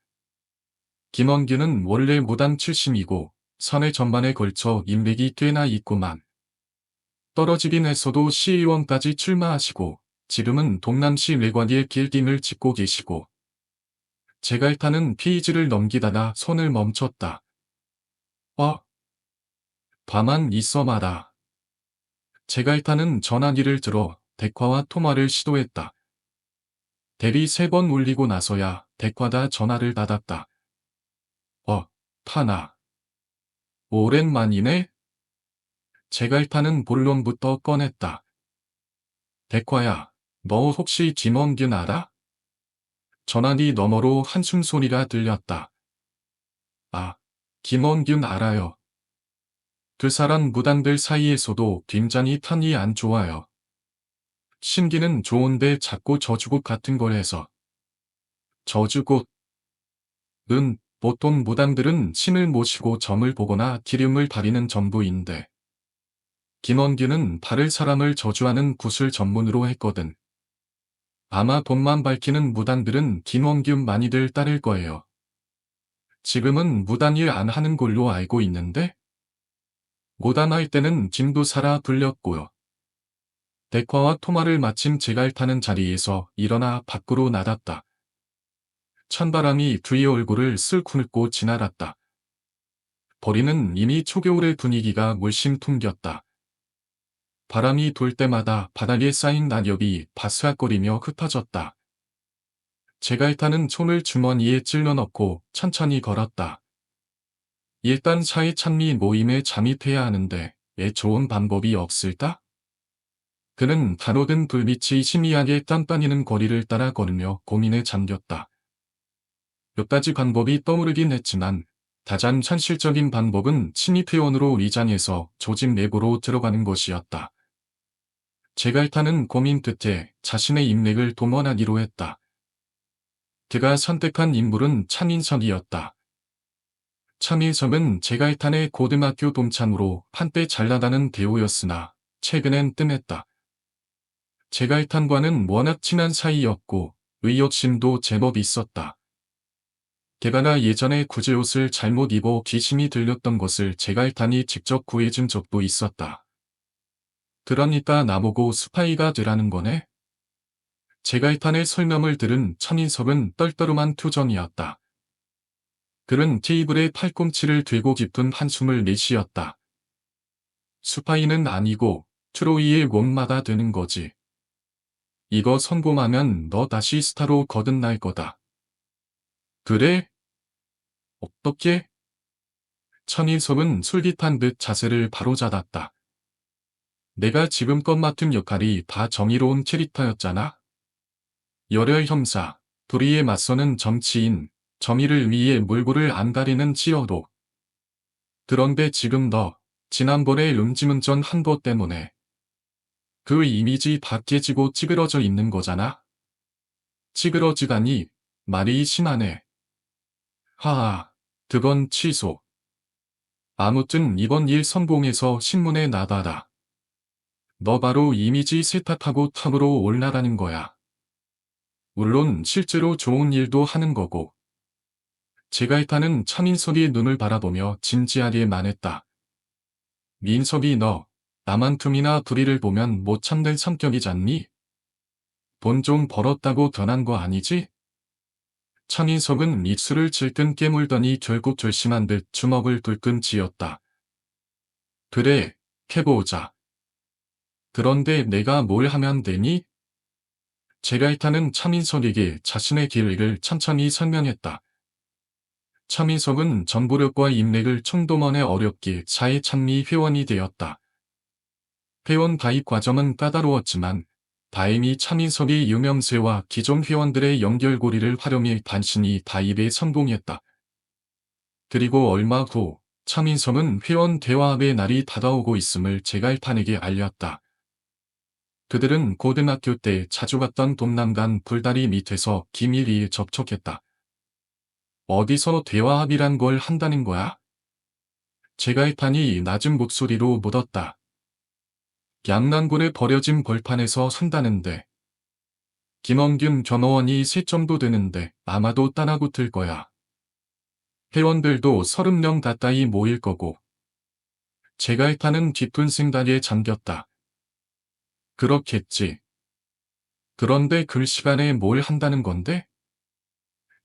김원균은 원래 무당 출신이고 선의 전반에 걸쳐 인맥이 꽤나 있구만. 떨어지긴 했어도 시의원까지 출마하시고 지금은 동남시 외관위에 빌딩을 짓고 계시고. 제가 일단은 페이지를 넘기다가 손을 멈췄다. 가만 있어 마라. 제가 일단은 전화기를 들어 대화와 통화를 시도했다. 대리 3번 울리고 나서야 대화다 전화를 받았다. 타나. 오랜만이네? 제가 일단은 본론부터 꺼냈다. 대화야, 너 혹시 김원균 알아? 전화기 너머로 한숨 소리가 들렸다. 김원균 알아요. 그 사람 무당들 사이에서도 굉장히 편이 안 좋아요. 심기는 좋은데 자꾸 저주곡 같은 걸 해서. 저주곡? 보통 무당들은 신을 모시고 점을 보거나 기름을 바리는 전부인데. 김원균은 바를 사람을 저주하는 굿을 전문으로 했거든. 아마 돈만 밝히는 무당들은 김원균 많이들 따를 거예요. 지금은 무당일 안 하는 걸로 알고 있는데? 무당할 때는 김도사라 불렸고요. 대화와 통화를 마친 제가 타는 자리에서 일어나 밖으로 나갔다. 찬바람이 그의 얼굴을 슬 훑고 지나갔다. 거리는 이미 초겨울의 분위기가 물씬 풍겼다. 바람이 돌 때마다 바닥에 쌓인 낙엽이 바스락거리며 흩어졌다. 제가 일단은 손을 주머니에 찔러 넣고 천천히 걸었다. 일단 사회 찬미 모임에 잠입해야 하는데 왜 좋은 방법이 없을까? 그는 가로등 불빛이 희미하게 딴딴이는 거리를 따라 걸으며 고민에 잠겼다. 몇 가지 방법이 떠오르긴 했지만 가장 현실적인 방법은 침입회원으로 위장해서 조직 내부로 들어가는 것이었다. 제가 일단은 고민 끝에 자신의 인맥을 동원하기로 했다. 그가 선택한 인물은 차민석이었다. 차민석은 제가 일단의 고등학교 동창으로 한때 잘나가는 배우였으나 최근엔 뜸했다. 제가 일탄과는 워낙 친한 사이였고 의욕심도 제법 있었다. 게다가 예전에 구제옷을 잘못 입어 귀심이 들렸던 것을 제가 일탄이 직접 구해준 적도 있었다. 그러니까 나보고 스파이가 되라는 거네? 제가 일탄의 설명을 들은 차민석은 떨떠름한 표정이었다. 그는 테이블에 팔꿈치를 들고 깊은 한숨을 내쉬었다. 스파이는 아니고 트로이의 몸마다 되는 거지. 이거 성공하면 너 다시 스타로 거듭날 거다. 그래? 어떻게? 차민석은 솔깃한 듯 자세를 바로잡았다. 내가 지금껏 맡은 역할이 다 정의로운 캐릭터였잖아. 열혈 형사, 불의에 맞서는 정치인, 정의를 위해 몰골을 안 가리는 치어도. 그런데 지금 너, 지난번에 음주운전 한 거 때문에 그 이미지 다 깨지고 찌그러져 있는 거잖아? 찌그러지다니, 말이 심하네. 하하, 그건 취소. 아무튼 이번 일 성공해서 신문에 나가라. 너 바로 이미지 세탁하고 탑으로 올라가는 거야. 물론 실제로 좋은 일도 하는 거고. 제가 일단은 차민석이 눈을 바라보며 진지하게 말했다. 민석이 너, 나만큼이나 불의를 보면 못 참는 성격이잖니? 돈 좀 벌었다고 변한 거 아니지? 차민석은 입술을 질끈 깨물더니 결국 결심한 듯 주먹을 불끈 쥐었다. 그래, 해보자. 그런데 내가 뭘 하면 되니? 제가 일단은 차민석에게 자신의 계획을 천천히 설명했다. 차민석은 정보력과 인맥을 청도만에 어렵게 사회 찬미 회원이 되었다. 회원 가입 과정은 까다로웠지만 다행히 차민석의 유명세와 기존 회원들의 연결고리를 활용해 단신이 가입에 성공했다. 그리고 얼마 후 차민석은 회원 대화합의 날이 다가오고 있음을 제갈판에게 알렸다. 그들은 고등학교 때 자주 갔던 동남간 불다리 밑에서 기밀이 접촉했다. 어디서 대화합의란 걸 한다는 거야? 제갈판이 낮은 목소리로 묻었다. 양난군에 버려진 벌판에서 산다는데. 김원균 변호원이 세 정도 되는데 아마도 따라붙을 거야. 회원들도 30명 가까이 모일 거고. 제갈판은 깊은 생각에 잠겼다. 그렇겠지. 그런데 그 시간에 뭘 한다는 건데?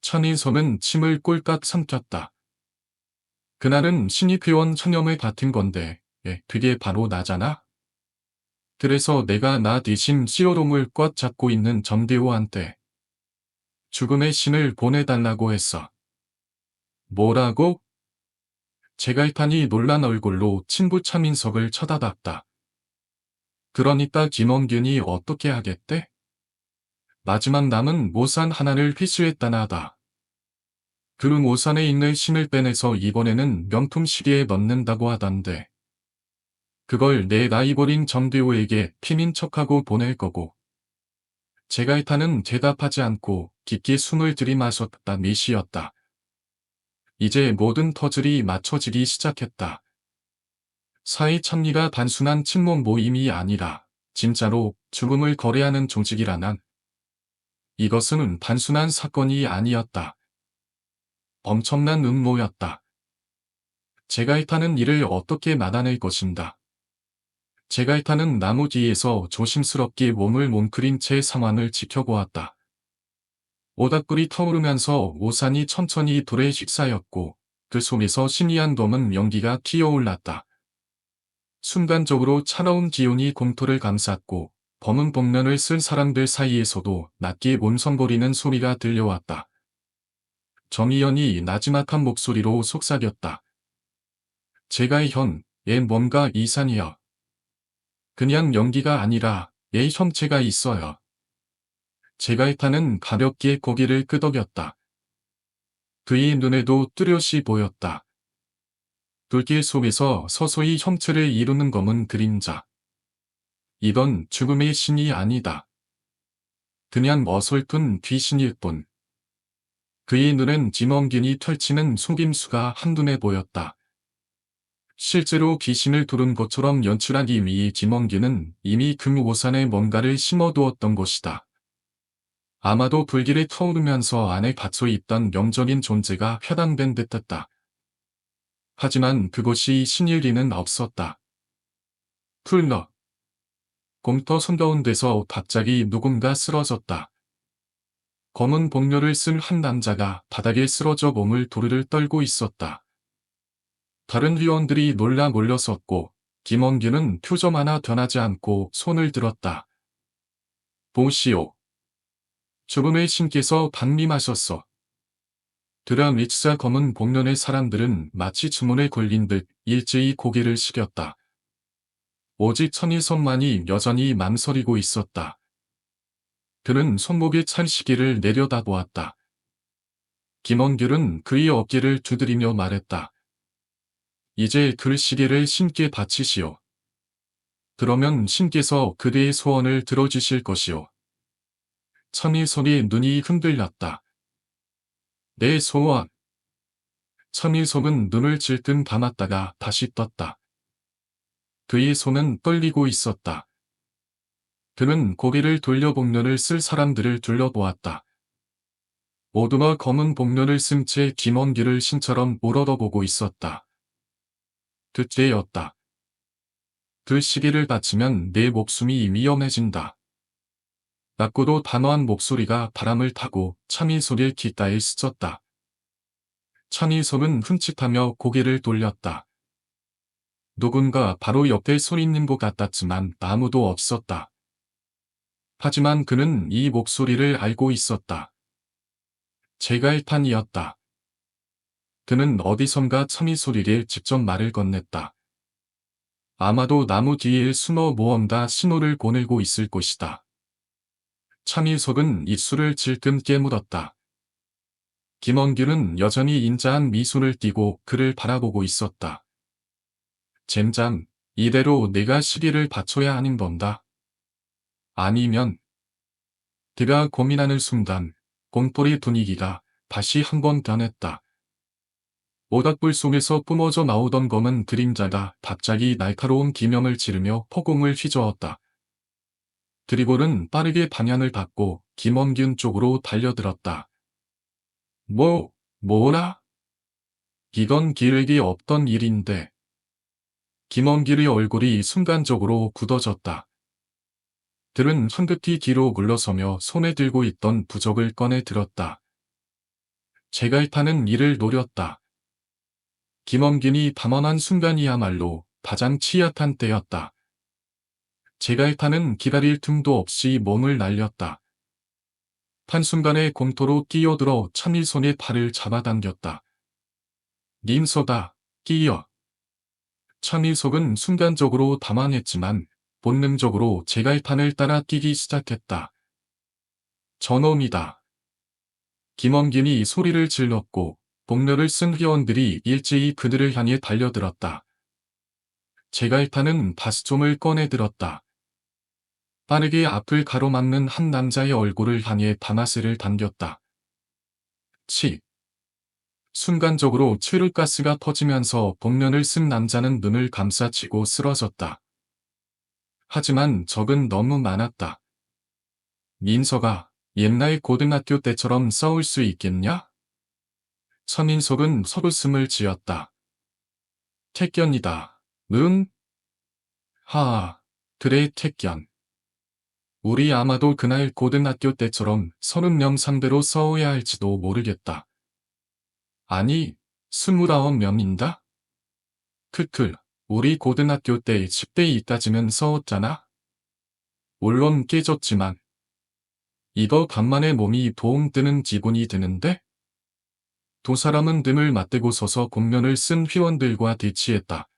천인섭은 침을 꼴깍 삼켰다. 그날은 신입회원 천염회 같은 건데, 그게 바로 나잖아? 그래서 내가 나 대신 시어롱을 꽉 잡고 있는 정대호한테 죽음의 신을 보내달라고 했어. 뭐라고? 제갈판이 놀란 얼굴로 친구 차민석을 쳐다봤다. 그러니까 김원균이 어떻게 하겠대? 마지막 남은 모산 하나를 회수했다나다. 그 모산에 있는 신을 빼내서 이번에는 명품 시계에 넣는다고 하던데. 그걸 내 나이 버린 정대호에게 피민 척하고 보낼 거고. 제갈판은 대답하지 않고 깊게 숨을 들이마셨다 미시였다. 이제 모든 퍼즐이 맞춰지기 시작했다. 사회 참리가 단순한 친목 모임이 아니라 진짜로 죽음을 거래하는 조직이라난 이것은 단순한 사건이 아니었다. 엄청난 음모였다. 제갈판은 이를 어떻게 막아낼 것인가. 제갈판은 나무 뒤에서 조심스럽게 몸을 뭉클인 채 상황을 지켜보았다. 모닥불이 타오르면서 오산이 천천히 불에 식사였고 그 속에서 신이한 검은 연기가 튀어올랐다. 순간적으로 차가운 기운이 공터를 감쌌고 검은 복면을 쓴 사람들 사이에서도 낮게 몬성거리는 소리가 들려왔다. 정의연이 나지막한 목소리로 속삭였다. 제갈현, 얘 뭔가 이상해요. 그냥 연기가 아니라 얘 형체가 있어요. 제갈판은 가볍게 고개를 끄덕였다. 그의 눈에도 뚜렷이 보였다. 불길 속에서 서서히 형체를 이루는 검은 그림자. 이건 죽음의 신이 아니다. 그냥 어설픈 귀신일 뿐. 그의 눈엔 김원균이 펼치는 속임수가 한눈에 보였다. 실제로 귀신을 두른 것처럼 연출하기 위해 김원균은 이미 금오산에 뭔가를 심어두었던 것이다. 아마도 불길에 타오르면서 안에 갇혀 있던 영적인 존재가 폐당된 듯했다. 하지만 그것이 신일 리는 없었다. 풀너. 공터 손가운데서 갑자기 누군가 쓰러졌다. 검은 복료를 쓴 한 남자가 바닥에 쓰러져 몸을 도르르 떨고 있었다. 다른 회원들이 놀라 몰려섰고 김원균은 표정 하나 변하지 않고 손을 들었다. 보시오. 죽음의 신께서 방림하셨어. 드라미츠사 검은 복면의 사람들은 마치 주문에 걸린 듯 일제히 고개를 숙였다. 오직 천일선만이 여전히 망설이고 있었다. 그는 손목에 찬 시계를 내려다보았다. 김원균은 그의 어깨를 두드리며 말했다. 이제 그 시계를 신께 바치시오. 그러면 신께서 그대의 소원을 들어주실 것이오. 천일선의 눈이 흔들렸다. 내 소원. 천일선은 눈을 질끈 감았다가 다시 떴다. 그의 손은 떨리고 있었다. 그는 고개를 돌려 복면을 쓸 사람들을 둘러보았다. 모두가 검은 복면을 쓴 채 김원기를 신처럼 우러러보고 있었다. 그때였다. 그 시기를 바치면 내 목숨이 위험해진다. 낮고도 단호한 목소리가 바람을 타고 참이소리의 귓가에 스쳤다. 참이소는 흠칫하며 고개를 돌렸다. 누군가 바로 옆에 서 있는 것 같았지만 아무도 없었다. 하지만 그는 이 목소리를 알고 있었다. 제갈판이었다. 그는 어디선가 참이소리를 직접 말을 건넸다. 아마도 나무 뒤에 숨어 모험다 신호를 보내고 있을 것이다. 참이석은 입술을 질끈 깨물었다. 김원균은 여전히 인자한 미소를 띠고 그를 바라보고 있었다. 젠장, 이대로 내가 시기를 바쳐야 하는 건가? 아니면 그가 고민하는 순간 공포의 분위기가 다시 한번 변했다. 모닥불 속에서 뿜어져 나오던 검은 그림자가 갑자기 날카로운 기명을 지르며 허공을 휘저었다. 드리볼은 빠르게 방향을 바꿔 김원균 쪽으로 달려들었다. 뭐라? 이건 기획이 없던 일인데. 김원길의 얼굴이 순간적으로 굳어졌다. 들은 황급히 뒤로 물러서며 손에 들고 있던 부적을 꺼내 들었다. 제갈탄은 이를 노렸다. 김원균이 방언한 순간이야말로 가장 취약한 때였다. 제갈탄은 기다릴 틈도 없이 몸을 날렸다. 한순간에 공터로 끼어들어 참일손의 팔을 잡아당겼다. 님서다, 끼어. 참일손은 순간적으로 당황했지만 본능적으로 제갈탄을 따라 뛰기 시작했다. 저놈이다. 김원균이 소리를 질렀고 복렬을 쓴 회원들이 일제히 그들을 향해 달려들었다. 제갈탄은 바스총을 꺼내들었다. 빠르게 앞을 가로막는 한 남자의 얼굴을 향해 바마스를 당겼다. 치. 순간적으로 최루가스가 터지면서 복면을 쓴 남자는 눈을 감싸치고 쓰러졌다. 하지만 적은 너무 많았다. 민서가 옛날 고등학교 때처럼 싸울 수 있겠냐? 서민석은 서웃음을 지었다. 택견이다. 응? 하아, 그래 택견. 우리 아마도 그날 고등학교 때처럼 30명 상대로 싸워야 할지도 모르겠다. 아니, 29명인가? 크크, 우리 고등학교 때 10대 이까지는 싸웠잖아? 물론 깨졌지만. 이거 간만에 몸이 보웅 뜨는 기분이 드는데? 두 사람은 등을 맞대고 서서 공면을 쓴 회원들과 대치했다.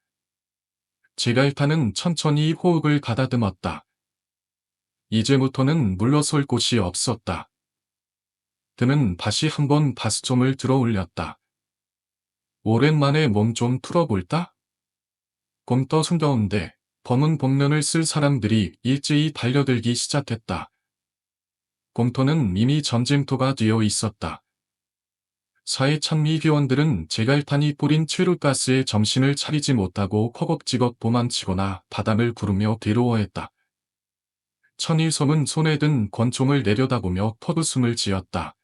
제갈탄은 천천히 호흡을 가다듬었다. 이제부터는 물러설 곳이 없었다. 그는 다시 한번 바스총을 들어 올렸다. 오랜만에 몸 좀 풀어볼까? 곰떠 숨가운데 검은 복면을 쓸 사람들이 일제히 달려들기 시작했다. 공터는 이미 전쟁터가 되어 있었다. 사회 찬미 회원들은 제갈탄이 뿌린 최루가스에 정신을 차리지 못하고 허겁지겁 도망치거나 바닥을 구르며 괴로워했다. 천일섬은 손에 든 권총을 내려다보며 헛웃음을 지었다.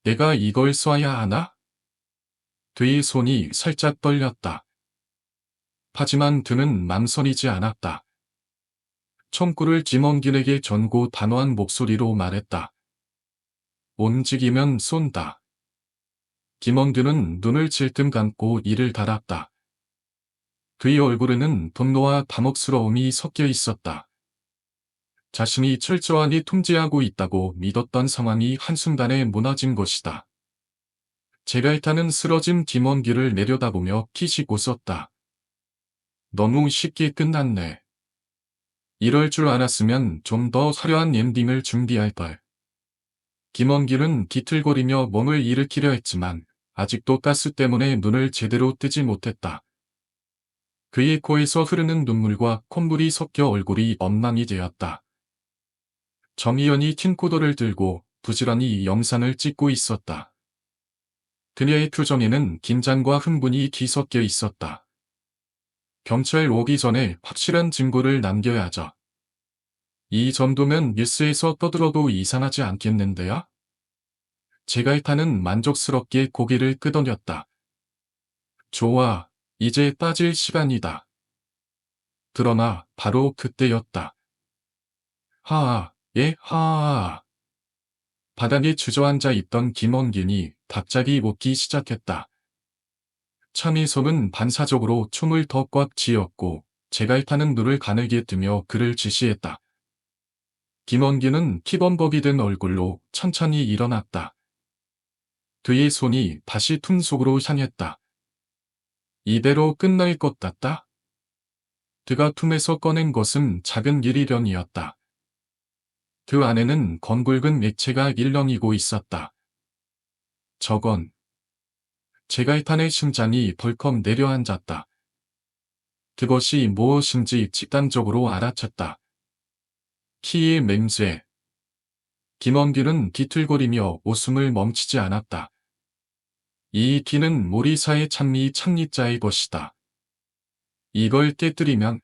내가 이걸 쏴야 하나? 뒤의 손이 살짝 떨렸다. 하지만 그는 망설이지 않았다. 총구를 김원균에게 전고 단호한 목소리로 말했다. 움직이면 쏜다. 김원균은 눈을 질끔 감고 이를 달았다. 그의 얼굴에는 분노와 당혹스러움이 섞여 있었다. 자신이 철저하게 통제하고 있다고 믿었던 상황이 한순간에 무너진 것이다. 제갈탄은 쓰러진 김원균을 내려다보며 키식 웃었다. 너무 쉽게 끝났네. 이럴 줄 알았으면 좀 더 화려한 엔딩을 준비할 걸. 김원균은 비틀거리며 몸을 일으키려 했지만 아직도 가스 때문에 눈을 제대로 뜨지 못했다. 그의 코에서 흐르는 눈물과 콧물이 섞여 얼굴이 엉망이 되었다. 정희연이 틴코더를 들고 부지런히 영상을 찍고 있었다. 그녀의 표정에는 긴장과 흥분이 뒤섞여 있었다. 경찰 오기 전에 확실한 증거를 남겨야죠. 이 정도면 뉴스에서 떠들어도 이상하지 않겠는데요? 제갈탄은 만족스럽게 고개를 끄덕였다. 좋아, 이제 빠질 시간이다. 그러나 바로 그때였다. 하하. 바닥에 주저앉아 있던 김원균이 갑자기 웃기 시작했다. 참이솜은 반사적으로 춤을 더 꽉 쥐었고 제갈탄은 눈을 가늘게 뜨며 그를 지시했다. 김원균은 피범벅이 된 얼굴로 천천히 일어났다. 그의 손이 다시 품 속으로 향했다. 이대로 끝날 것 같다. 그가 품에서 꺼낸 것은 작은 유리병이었다. 그 안에는 건굵은 액체가 일렁이고 있었다. 저건. 제갈탄의 심장이 벌컥 내려앉았다. 그것이 무엇인지 직감적으로 알아챘다. 키의 맹세. 김원규는 뒤틀거리며 웃음을 멈추지 않았다. 이 뒤는 모리사의 찬미자의 것이다. 이걸 깨뜨리면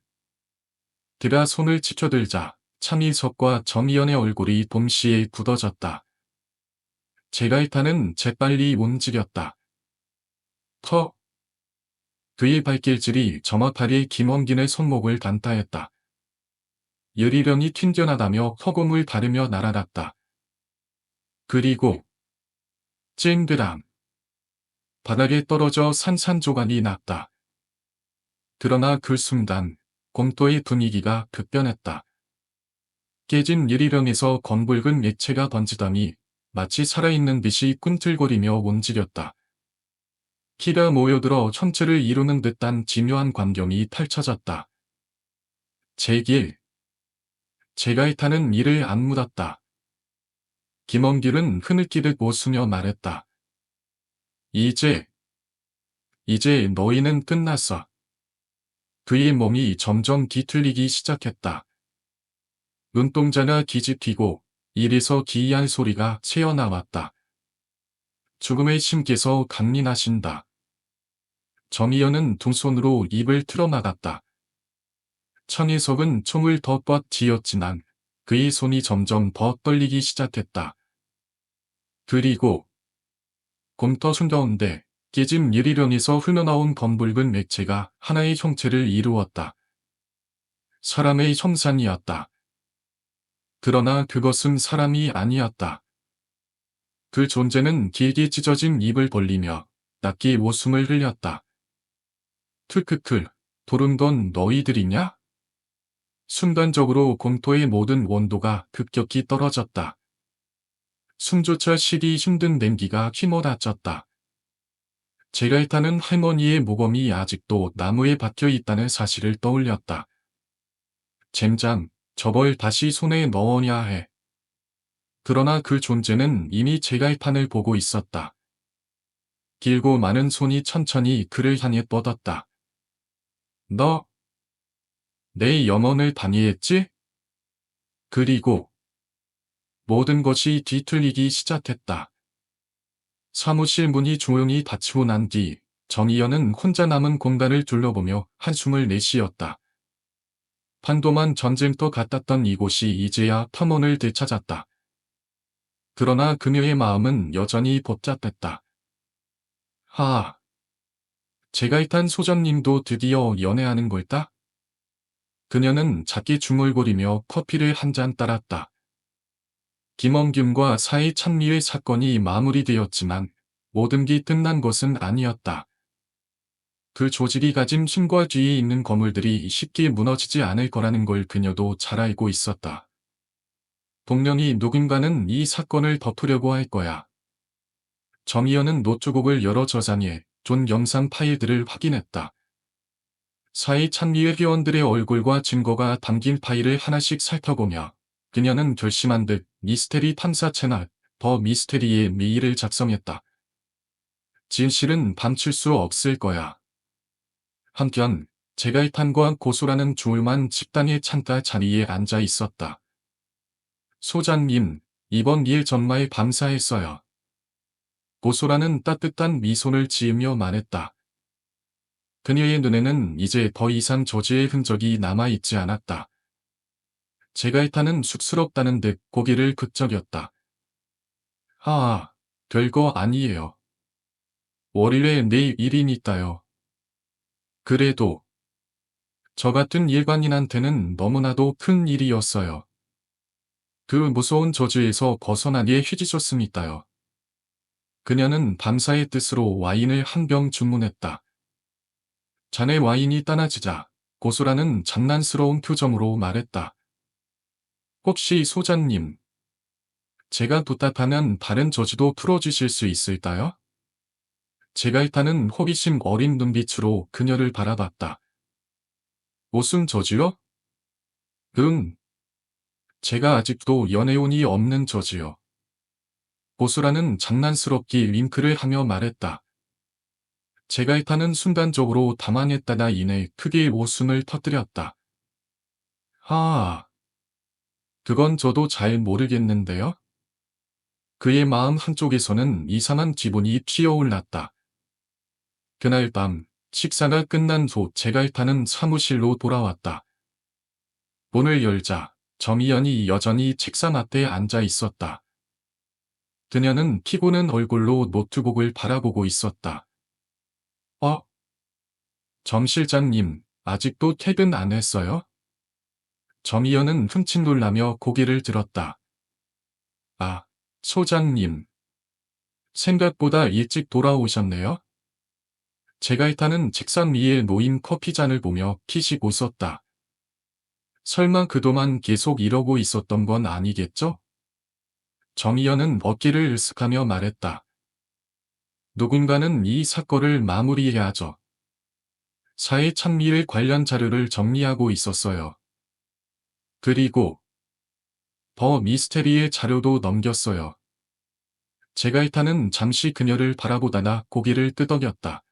드라 손을 치켜들자 차미석과 정의연의 얼굴이 동시에 굳어졌다. 제갈탄은 재빨리 움직였다. 그의 발길질이 정확하게 김원균의 손목을 단타했다. 유리병이 튕겨나가며 허공을 가르며 날아갔다. 그리고 쨍그랑 바닥에 떨어져 산산조각이 났다. 그러나 그 순간 공터의 분위기가 급변했다. 깨진 유리병에서 검붉은 액체가 번지더니 마치 살아있는 듯이 꿈틀거리며 움직였다. 키가 모여들어 천체를 이루는 듯한 기묘한 광경이 펼쳐졌다. 제갈탄은 이를 안 묻었다. 김원길은 흐느끼듯 웃으며 말했다. 이제 너희는 끝났어. 그의 몸이 점점 뒤틀리기 시작했다. 눈동자가 뒤집히고 입에서 기이한 소리가 새어나왔다. 죽음의 신께서 강림하신다. 정의연은 두 손으로 입을 틀어막았다. 천희석은 총을 더 꽉 쥐었지만 그의 손이 점점 더 떨리기 시작했다. 그리고 곰터 순가운데 깨진 유리병에서 흘러나온 검붉은 액체가 하나의 형체를 이루었다. 사람의 형상이었다. 그러나 그것은 사람이 아니었다. 그 존재는 길게 찢어진 입을 벌리며 낮게 웃음을 흘렸다. 크크크, 도른 건 너희들이냐? 순간적으로 공터의 모든 온도가 급격히 떨어졌다. 숨조차 쉬기 힘든 냉기가 휘몰아쳤다. 제갈탄은 할머니의 모범이 아직도 나무에 박혀 있다는 사실을 떠올렸다. 젠장, 저걸 다시 손에 넣어야 해. 그러나 그 존재는 이미 제갈탄을 보고 있었다. 길고 많은 손이 천천히 그를 향해 뻗었다. 너, 내 영혼을 방해했지? 그리고 모든 것이 뒤틀리기 시작했다. 사무실 문이 조용히 닫히고 난 뒤 정의연은 혼자 남은 공간을 둘러보며 한숨을 내쉬었다. 판도만 전쟁터 같았던 이곳이 이제야 터몬을 되찾았다. 그러나 그녀의 마음은 여전히 복잡했다. 제갈탄 소장님도 드디어 연애하는 걸까? 그녀는 작게 중얼거리며 커피를 한 잔 따랐다. 김원균과 사이 찬미의 사건이 마무리되었지만 모든 게 끝난 것은 아니었다. 그 조직이 가진 힘과 뒤에 있는 거물들이 쉽게 무너지지 않을 거라는 걸 그녀도 잘 알고 있었다. 분명히 누군가는 이 사건을 덮으려고 할 거야. 정의연은 노트북을 열어 저장해 둔 영상 파일들을 확인했다. 사이 찬미의 회원들의 얼굴과 증거가 담긴 파일을 하나씩 살펴보며 그녀는 결심한 듯 미스테리 탐사 채널 더 미스테리의 메일을 작성했다. 진실은 감출 수 없을 거야. 한편 제갈탄과 고소라는 조용한 집단의 창가 자리에 앉아 있었다. 소장님, 이번 일 정말 감사했어요. 고소라는 따뜻한 미소를 지으며 말했다. 그녀의 눈에는 이제 더 이상 저주의 흔적이 남아있지 않았다. 제갈탄은 쑥스럽다는 듯 고개를 끄적였다. 별거 아니에요. 월요일에 내 일이니까요. 그래도 저 같은 일반인한테는 너무나도 큰 일이었어요. 그 무서운 저주에서 벗어나기에 휘지셨습니다요. 그녀는 밤사의 뜻으로 와인을 한 병 주문했다. 잔의 와인이 따라지자 고소라는 장난스러운 표정으로 말했다. 혹시 소장님, 제가 부탁하면 다른 저주도 풀어주실 수 있을까요? 제갈탄은 호기심 어린 눈빛으로 그녀를 바라봤다. 무슨 저주요? 응. 제가 아직도 연애운이 없는 저주요. 고수라는 장난스럽게 윙크를 하며 말했다. 제갈탄은 순간적으로 당황했다가 이내 크게 웃음을 터뜨렸다. 그건 저도 잘 모르겠는데요. 그의 마음 한쪽에서는 이상한 기분이 튀어올랐다. 그날 밤, 식사가 끝난 후 제갈타는 사무실로 돌아왔다. 문을 열자 정희연이 여전히 책상 앞에 앉아 있었다. 그녀는 피곤한 얼굴로 노트북을 바라보고 있었다. 어? 정 실장님, 아직도 퇴근 안 했어요? 정희연은 흠칫 놀라며 고개를 들었다. 아, 소장님. 생각보다 일찍 돌아오셨네요. 제갈타는 책상 위에 놓인 커피잔을 보며 피식 웃었다. 설마 그동안 계속 이러고 있었던 건 아니겠죠? 정희연은 어깨를 으쓱하며 말했다. 누군가는 이 사건을 마무리해야죠. 사회 참미일 관련 자료를 정리하고 있었어요. 그리고 더 미스테리의 자료도 넘겼어요. 제갈타는 잠시 그녀를 바라보다가 고개를 끄덕였다.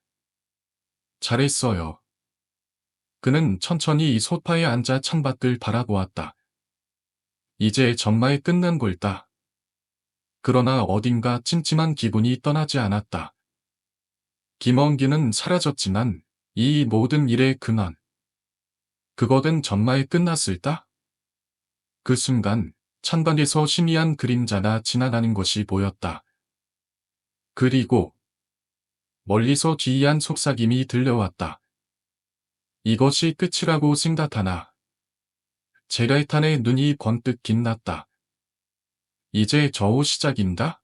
잘했어요. 그는 천천히 소파에 앉아 창밖을 바라보았다. 이제 정말 끝난 걸까? 그러나 어딘가 찜찜한 기분이 떠나지 않았다. 김원기는 사라졌지만 이 모든 일의 근원. 그것은 정말 끝났을까? 그 순간 창밖에서 희미한 그림자가 지나가는 것이 보였다. 그리고 멀리서 기이한 속삭임이 들려왔다. 이것이 끝이라고 생각하나. 제갈탄의 눈이 번뜩 빛났다. 이제 겨우 시작인가?